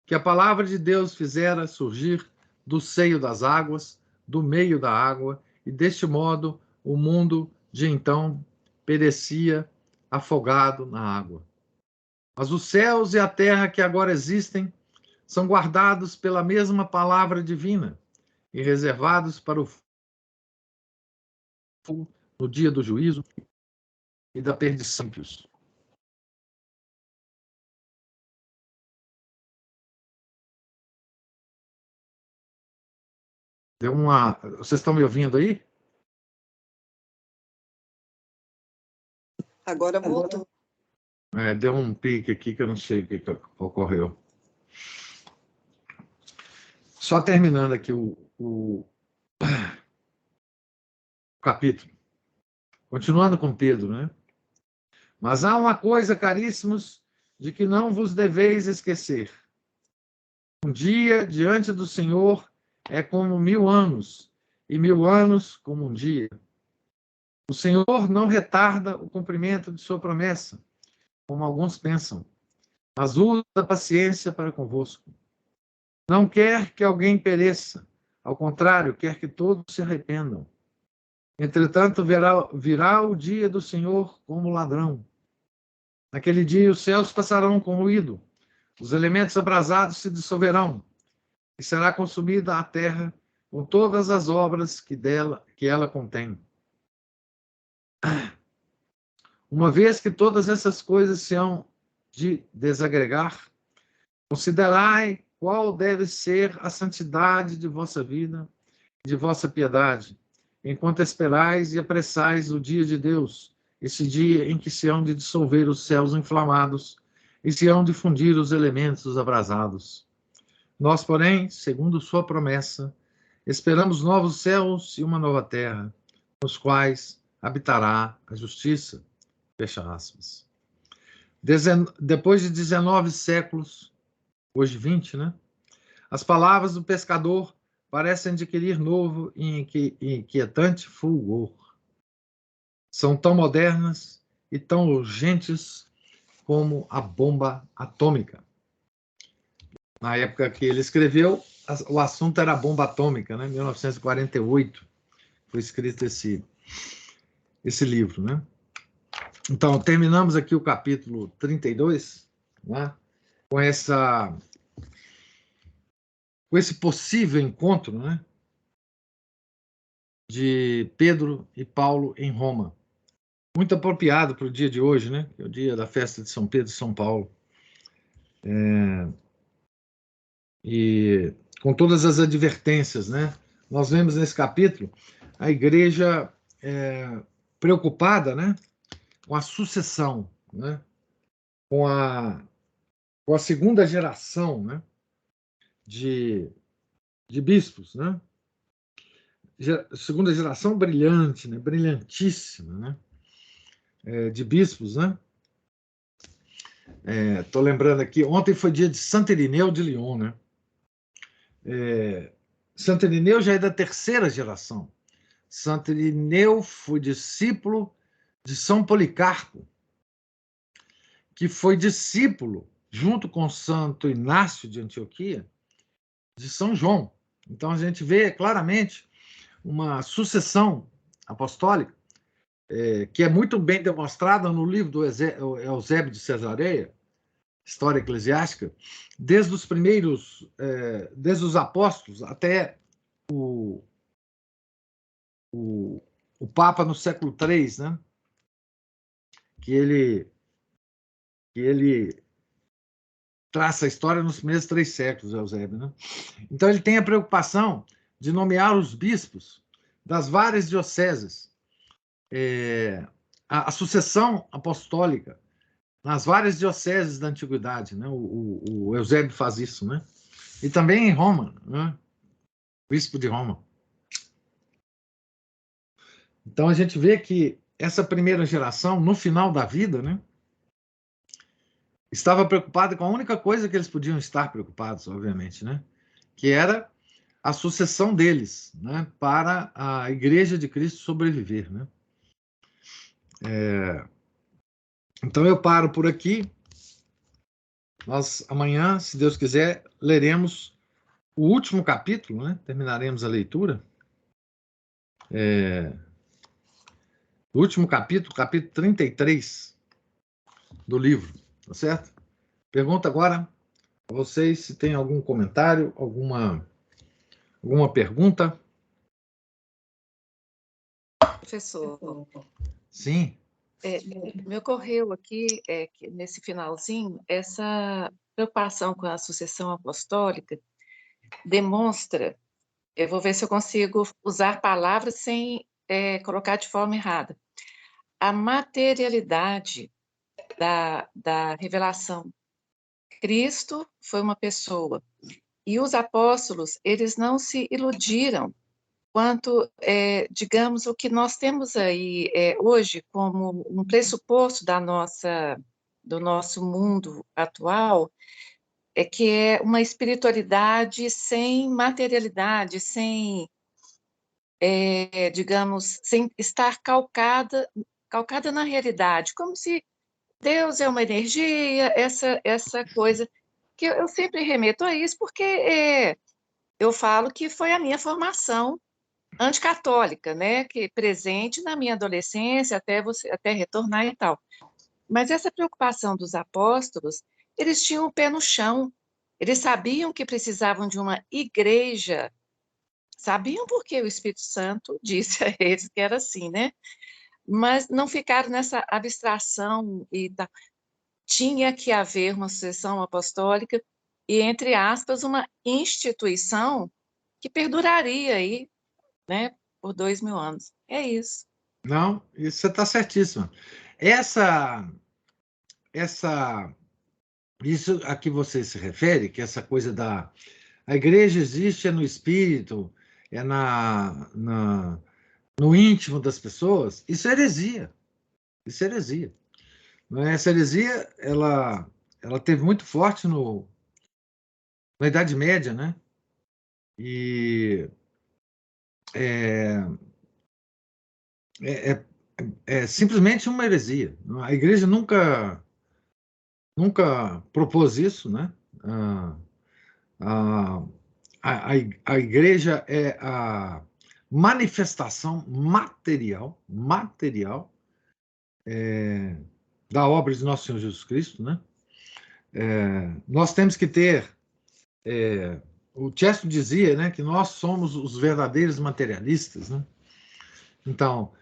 que a palavra de Deus fizera surgir do seio das águas, do meio da água, e deste modo o mundo de então perecia afogado na água. Mas os céus e a terra que agora existem são guardados pela mesma palavra divina e reservados para o fogo no dia do juízo e da perdição. Deu uma. Vocês estão me ouvindo aí? Agora voltou. Deu um pique aqui que eu não sei o que ocorreu. Só terminando aqui o capítulo. Continuando com Pedro, né? Mas há uma coisa, caríssimos, de que não vos deveis esquecer. Um dia diante do Senhor é como 1000 anos, e 1000 anos como um dia. O Senhor não retarda o cumprimento de sua promessa, como alguns pensam, mas usa a paciência para convosco. Não quer que alguém pereça, ao contrário, quer que todos se arrependam. Entretanto, virá o dia do Senhor como ladrão. Naquele dia os céus passarão com ruído, os elementos abrasados se dissolverão, e será consumida a terra com todas as obras que ela contém. Uma vez que todas essas coisas se hão de desagregar, considerai qual deve ser a santidade de vossa vida, de vossa piedade, enquanto esperais e apressais o dia de Deus, esse dia em que se hão de dissolver os céus inflamados e se hão de fundir os elementos abrasados. Nós, porém, segundo sua promessa, esperamos novos céus e uma nova terra, nos quais habitará a justiça. Fecha aspas. Depois de 19 séculos, hoje 20, né? As palavras do pescador parecem adquirir novo e inquietante fulgor. São tão modernas e tão urgentes como a bomba atômica. Na época que ele escreveu, o assunto era a bomba atômica, né? 1948 foi escrito esse livro, né? Então, terminamos aqui o capítulo 32, né? com esse possível encontro, né? de Pedro e Paulo em Roma. Muito apropriado para o dia de hoje, né? Que é o dia da festa de São Pedro e São Paulo. E com todas as advertências, né? Nós vemos nesse capítulo a igreja preocupada, né? com a sucessão, né? com a segunda geração, né? de bispos, né? Segunda geração brilhante, né? brilhantíssima, né? de bispos, né? Estou lembrando aqui, ontem foi dia de Santo Irineu de Lyon, né? Santo Irineu já é da terceira geração. Santo Irineu foi discípulo de São Policarpo, que foi discípulo, junto com Santo Inácio de Antioquia, de São João. Então a gente vê claramente uma sucessão apostólica que é muito bem demonstrada no livro do Eusébio de Cesareia, História Eclesiástica, desde os primeiros, desde os apóstolos até o Papa no século III, né? que ele traça a história nos primeiros 3 séculos, Eusébio. Né? Então ele tem a preocupação de nomear os bispos das várias dioceses, a sucessão apostólica nas várias dioceses da antiguidade, né? O Eusébio faz isso, né? E também em Roma, né? Bispo de Roma. Então a gente vê que essa primeira geração, no final da vida, né? Estava preocupada com a única coisa que eles podiam estar preocupados, obviamente, né? Que era a sucessão deles, né? Para a Igreja de Cristo sobreviver, né? Então eu paro por aqui. Nós amanhã, se Deus quiser, leremos o último capítulo, né? Terminaremos a leitura. O último capítulo, capítulo 33 do livro, tá certo? Pergunta agora a vocês se tem algum comentário, alguma pergunta. Professor, Sim. me ocorreu aqui, que nesse finalzinho, essa preocupação com a sucessão apostólica demonstra, eu vou ver se eu consigo usar palavras sem colocar de forma errada, a materialidade da revelação. Cristo foi uma pessoa, e os apóstolos, eles não se iludiram quanto, digamos, o que nós temos aí hoje como um pressuposto do nosso mundo atual, que é uma espiritualidade sem materialidade, sem, digamos, sem estar calcada na realidade, como se Deus é uma energia, essa coisa, que eu sempre remeto a isso, porque eu falo que foi a minha formação anticatólica, né, que presente na minha adolescência, até retornar e tal. Mas essa preocupação dos apóstolos, eles tinham o pé no chão, eles sabiam que precisavam de uma igreja, sabiam porque o Espírito Santo disse a eles que era assim, né? Mas não ficaram nessa abstração e tal. Tinha que haver uma sucessão apostólica e, entre aspas, uma instituição que perduraria aí, né, por 2000 anos. É isso. Não, isso você está certíssimo. Isso a que você se refere, que essa coisa a igreja existe no espírito, no íntimo das pessoas, isso é heresia. Isso é heresia. Não é? Essa heresia, ela teve muito forte na Idade Média, né? E é, é, é, é simplesmente uma heresia. A igreja nunca propôs isso, né? A, a, a igreja é a manifestação material da obra de nosso Senhor Jesus Cristo, né? Nós temos que ter, o Chesterton dizia, né, que nós somos os verdadeiros materialistas, né? Então,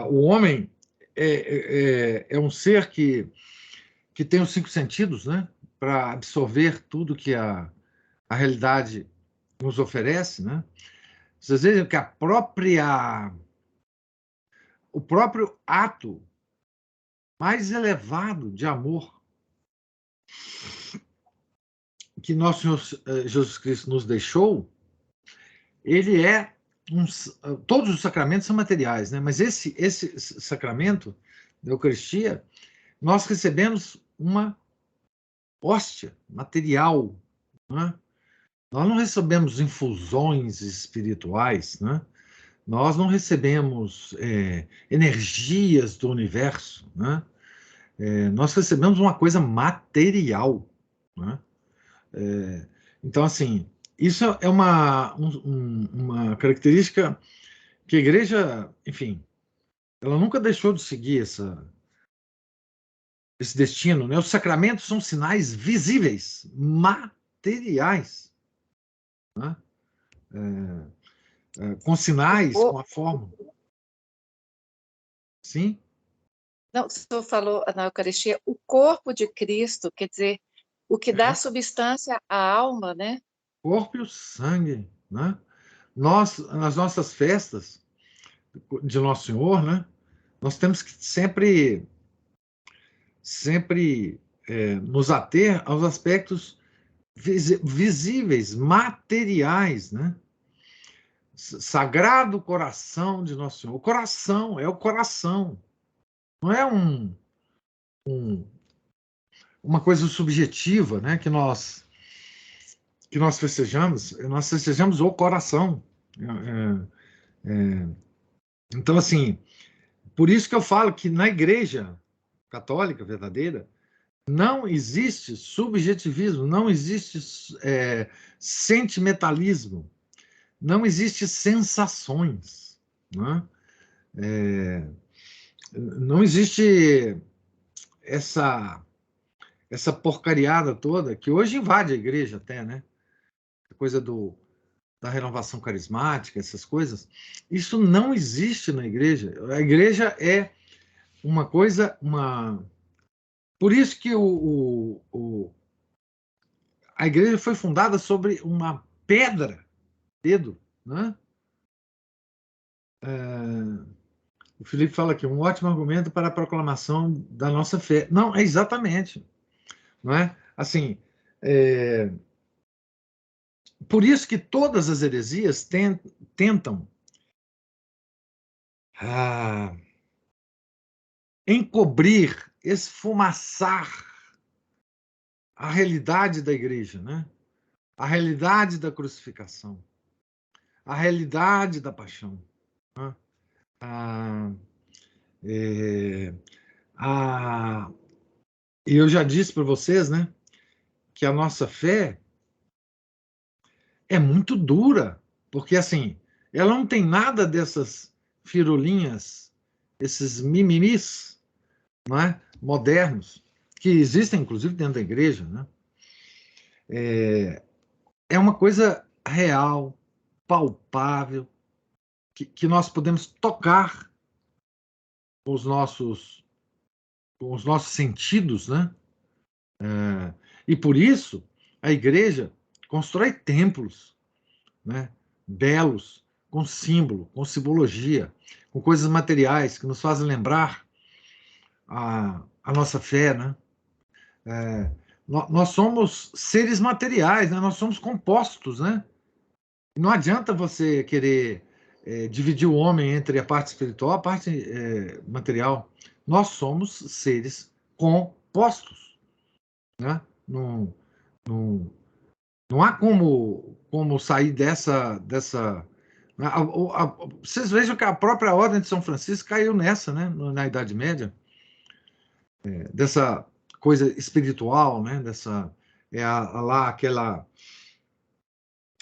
o homem é um ser que tem os cinco sentidos, né, para absorver tudo que a realidade nos oferece, né? Vocês veem que o próprio ato mais elevado de amor que nosso Senhor Jesus Cristo nos deixou, ele todos os sacramentos são materiais, né? Mas esse sacramento da Eucaristia, nós recebemos uma hóstia material, né? Nós não recebemos infusões espirituais, né? Nós não recebemos energias do universo, né? Nós recebemos uma coisa material, né? Então, assim, isso é uma característica que a igreja, enfim, ela nunca deixou de seguir esse destino, né? Os sacramentos são sinais visíveis, materiais, né? Com sinais, com a forma. Sim? Não, o senhor falou na Eucaristia, o corpo de Cristo, quer dizer, o que dá substância à alma, né? Corpo e o sangue, né? Nós, nas nossas festas de Nosso Senhor, né? Nós temos que sempre nos ater aos aspectos visíveis, materiais, né? Sagrado coração de Nosso Senhor. O coração, é o coração. Não é uma coisa subjetiva, né? Que nós festejamos o coração. Então, assim, Por isso que eu falo que na Igreja Católica verdadeira não existe subjetivismo, não existe sentimentalismo, não existe sensações, né? Não existe essa porcariada toda que hoje invade a igreja até, né? A coisa da renovação carismática, essas coisas. Isso não existe na igreja. A igreja é uma coisa, Por isso que a igreja foi fundada sobre uma pedra, Pedro, né? O Felipe fala aqui, um ótimo argumento para a proclamação da nossa fé. Não, é exatamente, não é? Assim, por isso que todas as heresias tentam encobrir, esfumaçar a realidade da igreja, né? A realidade da crucificação, a realidade da paixão, né? E eu já disse para vocês, né, que a nossa fé é muito dura, porque assim, ela não tem nada dessas firulinhas, esses mimimis, não é? Modernos, que existem inclusive dentro da igreja, né? É uma coisa real, palpável, que nós podemos tocar com os nossos sentidos, né? E por isso a igreja constrói templos, né? Belos, com símbolo, com simbologia, com coisas materiais que nos fazem lembrar a nossa fé, né? Nós somos seres materiais, né? Nós somos compostos, né? Não adianta você querer dividir o homem entre a parte espiritual e a parte material. Nós somos seres compostos, né? Não, não, não há como sair dessa. Vocês vejam que a própria Ordem de São Francisco caiu nessa, né? Na Idade Média, dessa coisa espiritual, né? Lá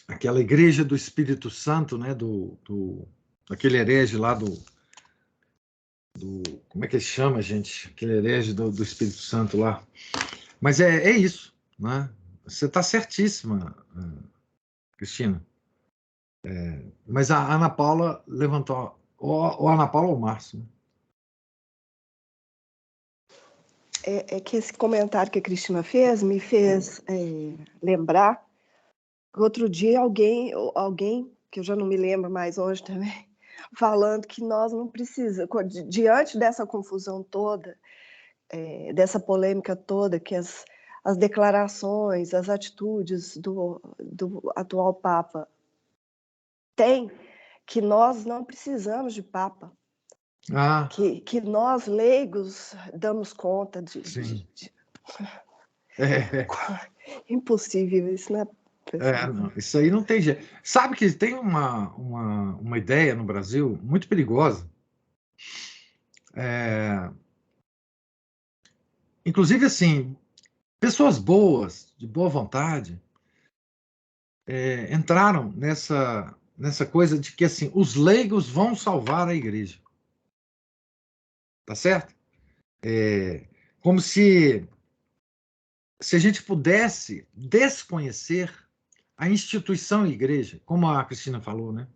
aquela igreja do Espírito Santo, né? Aquele herege lá como é que ele chama, gente? Aquele herege do Espírito Santo lá. Mas é isso, né? Você está certíssima, Cristina. Mas a Ana Paula levantou, ou a Ana Paula ou o Márcio, né? É que esse comentário que a Cristina fez me fez lembrar que outro dia alguém, que eu já não me lembro mais hoje também, falando que nós não precisamos, diante dessa confusão toda, dessa polêmica toda, que as declarações, as atitudes do atual Papa têm, que nós não precisamos de Papa. Que nós, leigos, damos conta de... Impossível isso, né, pessoal? Não, isso aí não tem jeito. Sabe que tem uma ideia no Brasil muito perigosa. Inclusive, assim, pessoas boas, de boa vontade, entraram nessa coisa de que assim, os leigos vão salvar a igreja. Tá certo? Como se a gente pudesse desconhecer a instituição igreja, como a Cristina falou, né?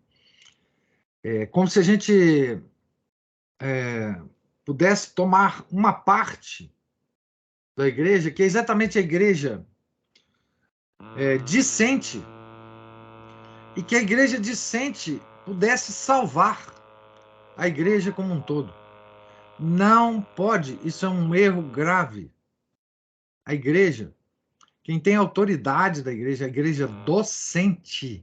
Como se a gente pudesse tomar uma parte da igreja, que é exatamente a igreja discente, e que a igreja discente pudesse salvar a igreja como um todo. Não pode, isso é um erro grave. A igreja, quem tem autoridade da igreja, a igreja docente,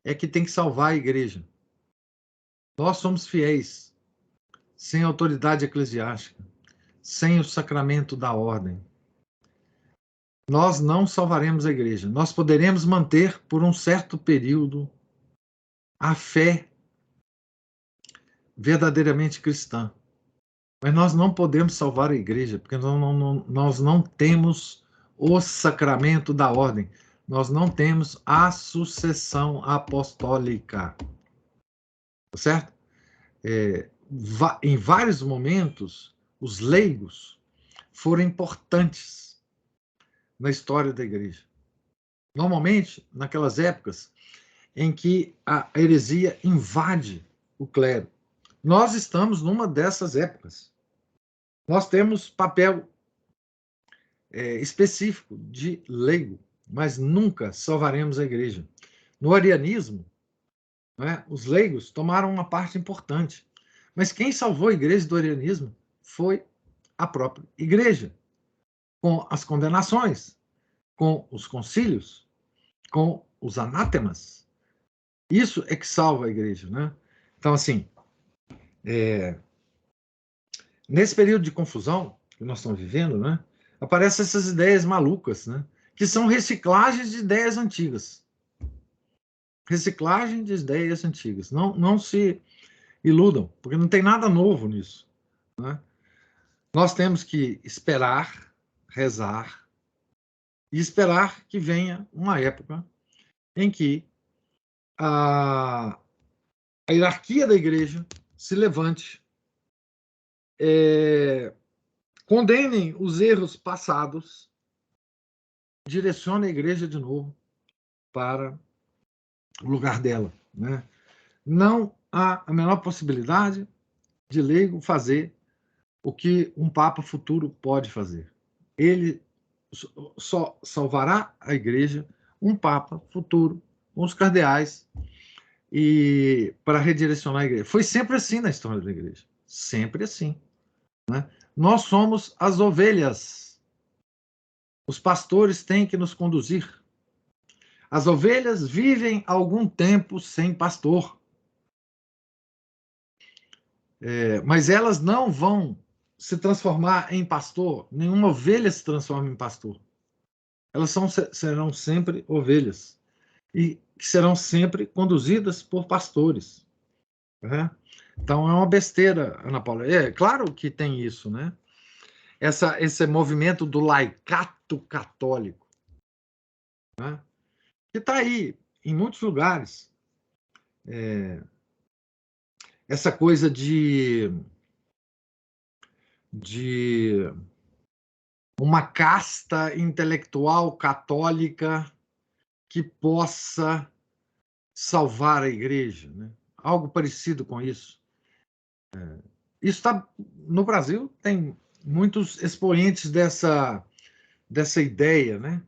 é que tem que salvar a igreja. Nós somos fiéis, sem autoridade eclesiástica, sem o sacramento da ordem. Nós não salvaremos a igreja. Nós poderemos manter por um certo período a fé verdadeiramente cristã. Mas nós não podemos salvar a igreja, porque nós não temos o sacramento da ordem. Nós não temos a sucessão apostólica. Certo? Em vários momentos, os leigos foram importantes na história da igreja. Normalmente, naquelas épocas em que a heresia invade o clero. Nós estamos numa dessas épocas. Nós temos papel específico de leigo, mas nunca salvaremos a igreja. No arianismo, né, os leigos tomaram uma parte importante. Mas quem salvou a igreja do arianismo foi a própria igreja, com as condenações, com os concílios, com os anátemas. Isso é que salva a igreja, né? Então, assim, nesse período de confusão que nós estamos vivendo, né, aparecem essas ideias malucas, né, que são reciclagens de ideias antigas. Reciclagem de ideias antigas. Não se iludam, porque não tem nada novo nisso, né? Nós temos que esperar, rezar, e esperar que venha uma época em que a hierarquia da igreja se levante, condenem os erros passados, direcione a igreja de novo para o lugar dela, né? Não há a menor possibilidade de leigo fazer o que um papa futuro pode fazer. Ele só salvará a igreja um papa futuro, com os cardeais, e para redirecionar a igreja. Foi sempre assim na história da igreja. Sempre assim, né? Nós somos as ovelhas. Os pastores têm que nos conduzir. As ovelhas vivem algum tempo sem pastor. Mas elas não vão se transformar em pastor. Nenhuma ovelha se transforma em pastor. Elas serão sempre ovelhas. E serão sempre conduzidas por pastores. Né? Então é uma besteira, Ana Paula. É claro que tem isso, né? Esse movimento do laicato católico, né? Que está aí em muitos lugares. Essa coisa de uma casta intelectual católica que possa salvar a igreja, né? Algo parecido com isso. Isso está no Brasil, tem muitos expoentes dessa ideia, né?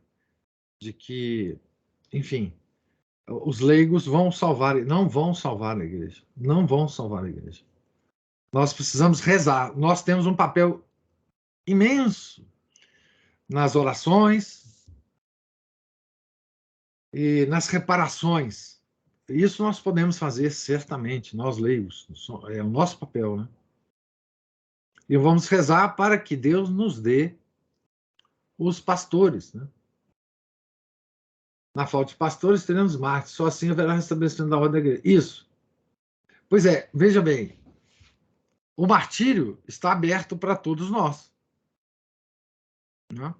De que, enfim, os leigos não vão salvar a igreja. Não vão salvar a igreja. Nós precisamos rezar. Nós temos um papel imenso nas orações e nas reparações. Isso nós podemos fazer certamente, nós leigos. É o nosso papel, né? E vamos rezar para que Deus nos dê os pastores, né? Na falta de pastores, teremos mártires. Só assim haverá restabelecimento da ordem da igreja. Isso. Pois é, veja bem. O martírio está aberto para todos nós. Né?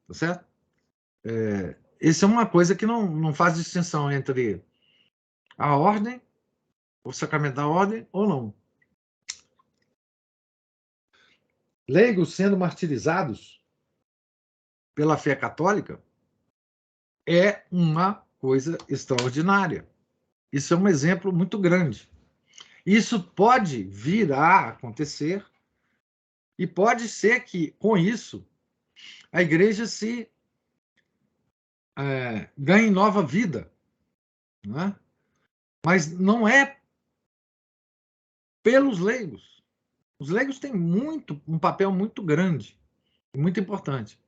Tá certo? Isso é uma coisa que não faz distinção entre a ordem, o sacramento da ordem ou não. Leigos sendo martirizados pela fé católica é uma coisa extraordinária. Isso é um exemplo muito grande. Isso pode vir a acontecer e pode ser que, com isso, a igreja se ganhe nova vida. Né? Mas não é pelos leigos. Os leigos têm um papel muito grande, muito importante.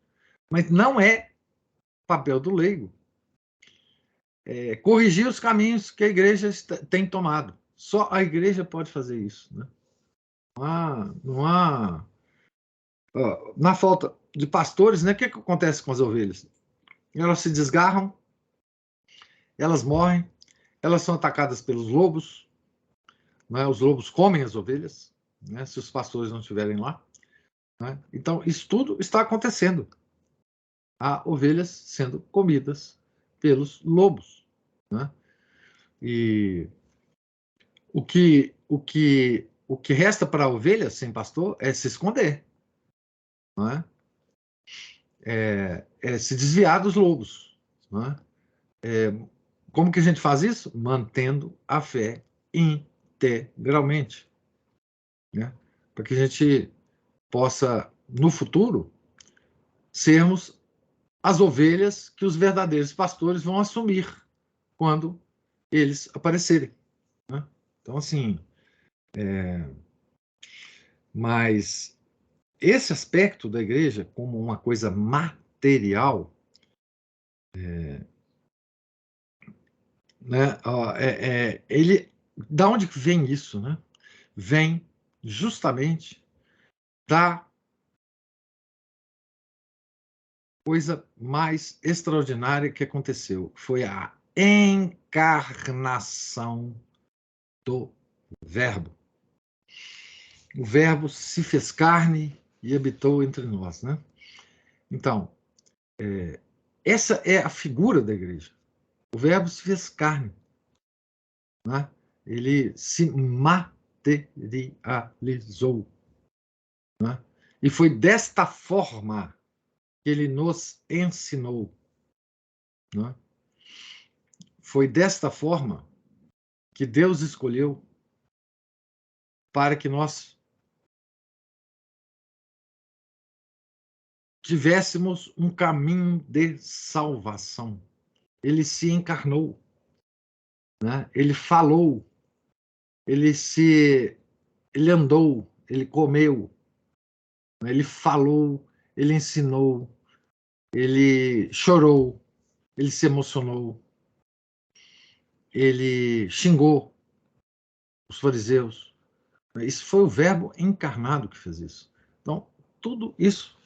Mas não é papel do leigo corrigir os caminhos que a igreja tem tomado. Só a igreja pode fazer isso. Né? Não há na falta de pastores, né? O que acontece com as ovelhas? Elas se desgarram, elas morrem, elas são atacadas pelos lobos, né? Os lobos comem as ovelhas, né? Se os pastores não estiverem lá, né? Então, isso tudo está acontecendo. Há ovelhas sendo comidas pelos lobos, né? E o que resta para a ovelha sem pastor é se esconder, não é? É se desviar dos lobos, não é? Como que a gente faz isso? Mantendo a fé integralmente, né? Para que a gente possa, no futuro, sermos as ovelhas que os verdadeiros pastores vão assumir quando eles aparecerem, né? Então, assim, mas esse aspecto da igreja como uma coisa material, né? Ele, da onde vem isso, né? Vem justamente da coisa mais extraordinária que aconteceu. Foi a encarnação do Verbo. O Verbo se fez carne e habitou entre nós, né? Então, essa é a figura da igreja. O Verbo se fez carne, né? Ele se materializou, né? E foi desta forma que ele nos ensinou, né? Foi desta forma que Deus escolheu para que nós tivéssemos um caminho de salvação. Ele se encarnou, né? Ele falou, ele andou, ele comeu, né? Ele falou, ele ensinou, ele chorou, ele se emocionou, ele xingou os fariseus. Isso foi o Verbo encarnado que fez isso. Então, tudo isso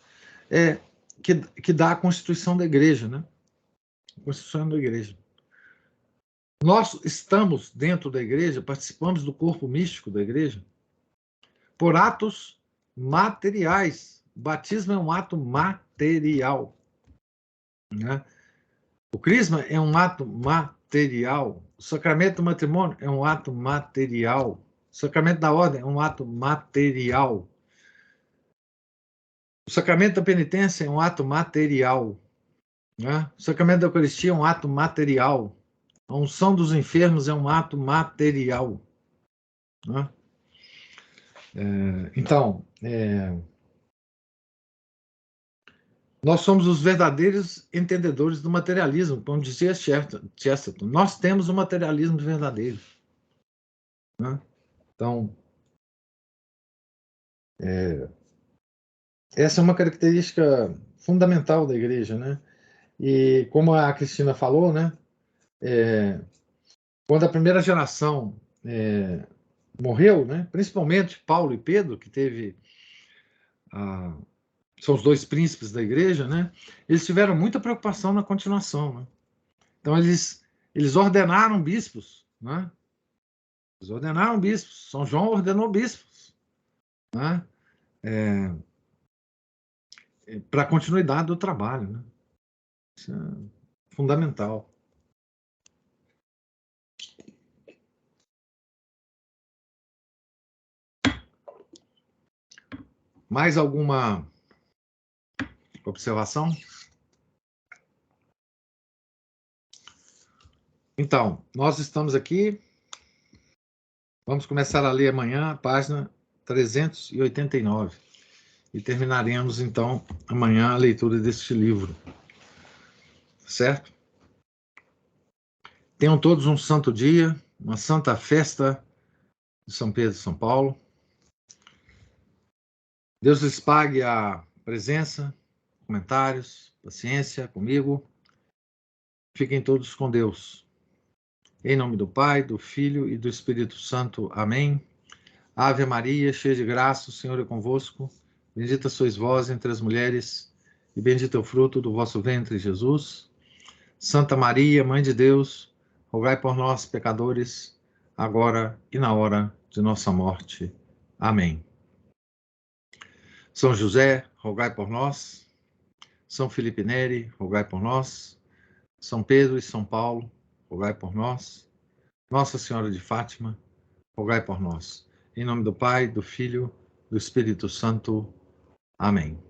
é que dá a constituição da igreja, né? A constituição da igreja. Nós estamos dentro da igreja, participamos do corpo místico da igreja, por atos materiais. O batismo é um ato material, né? O crisma é um ato material. O sacramento do matrimônio é um ato material. O sacramento da ordem é um ato material. O sacramento da penitência é um ato material, né? O sacramento da Eucaristia é um ato material. A unção dos enfermos é um ato material, né? Então, nós somos os verdadeiros entendedores do materialismo, como dizia Chesterton. Nós temos o materialismo verdadeiro, né? Então, essa é uma característica fundamental da igreja, né? E como a Cristina falou, né? Quando a primeira geração morreu, né? Principalmente Paulo e Pedro, que teve são os dois príncipes da igreja, né? Eles tiveram muita preocupação na continuação, né? Então eles ordenaram bispos, né? Eles ordenaram bispos. São João ordenou bispos, né? Para a continuidade do trabalho, né? Isso é fundamental. Mais alguma observação? Então, nós estamos aqui. Vamos começar a ler amanhã a página 389. E terminaremos, então, amanhã a leitura deste livro. Certo? Tenham todos um santo dia, uma santa festa de São Pedro e São Paulo. Deus lhes pague a presença, comentários, paciência comigo. Fiquem todos com Deus. Em nome do Pai, do Filho e do Espírito Santo. Amém. Ave Maria, cheia de graça, o Senhor é convosco. Bendita sois vós entre as mulheres, e bendito é o fruto do vosso ventre, Jesus. Santa Maria, Mãe de Deus, rogai por nós, pecadores, agora e na hora de nossa morte. Amém. São José, rogai por nós. São Felipe Neri, rogai por nós. São Pedro e São Paulo, rogai por nós. Nossa Senhora de Fátima, rogai por nós. Em nome do Pai, do Filho, do Espírito Santo. Amém.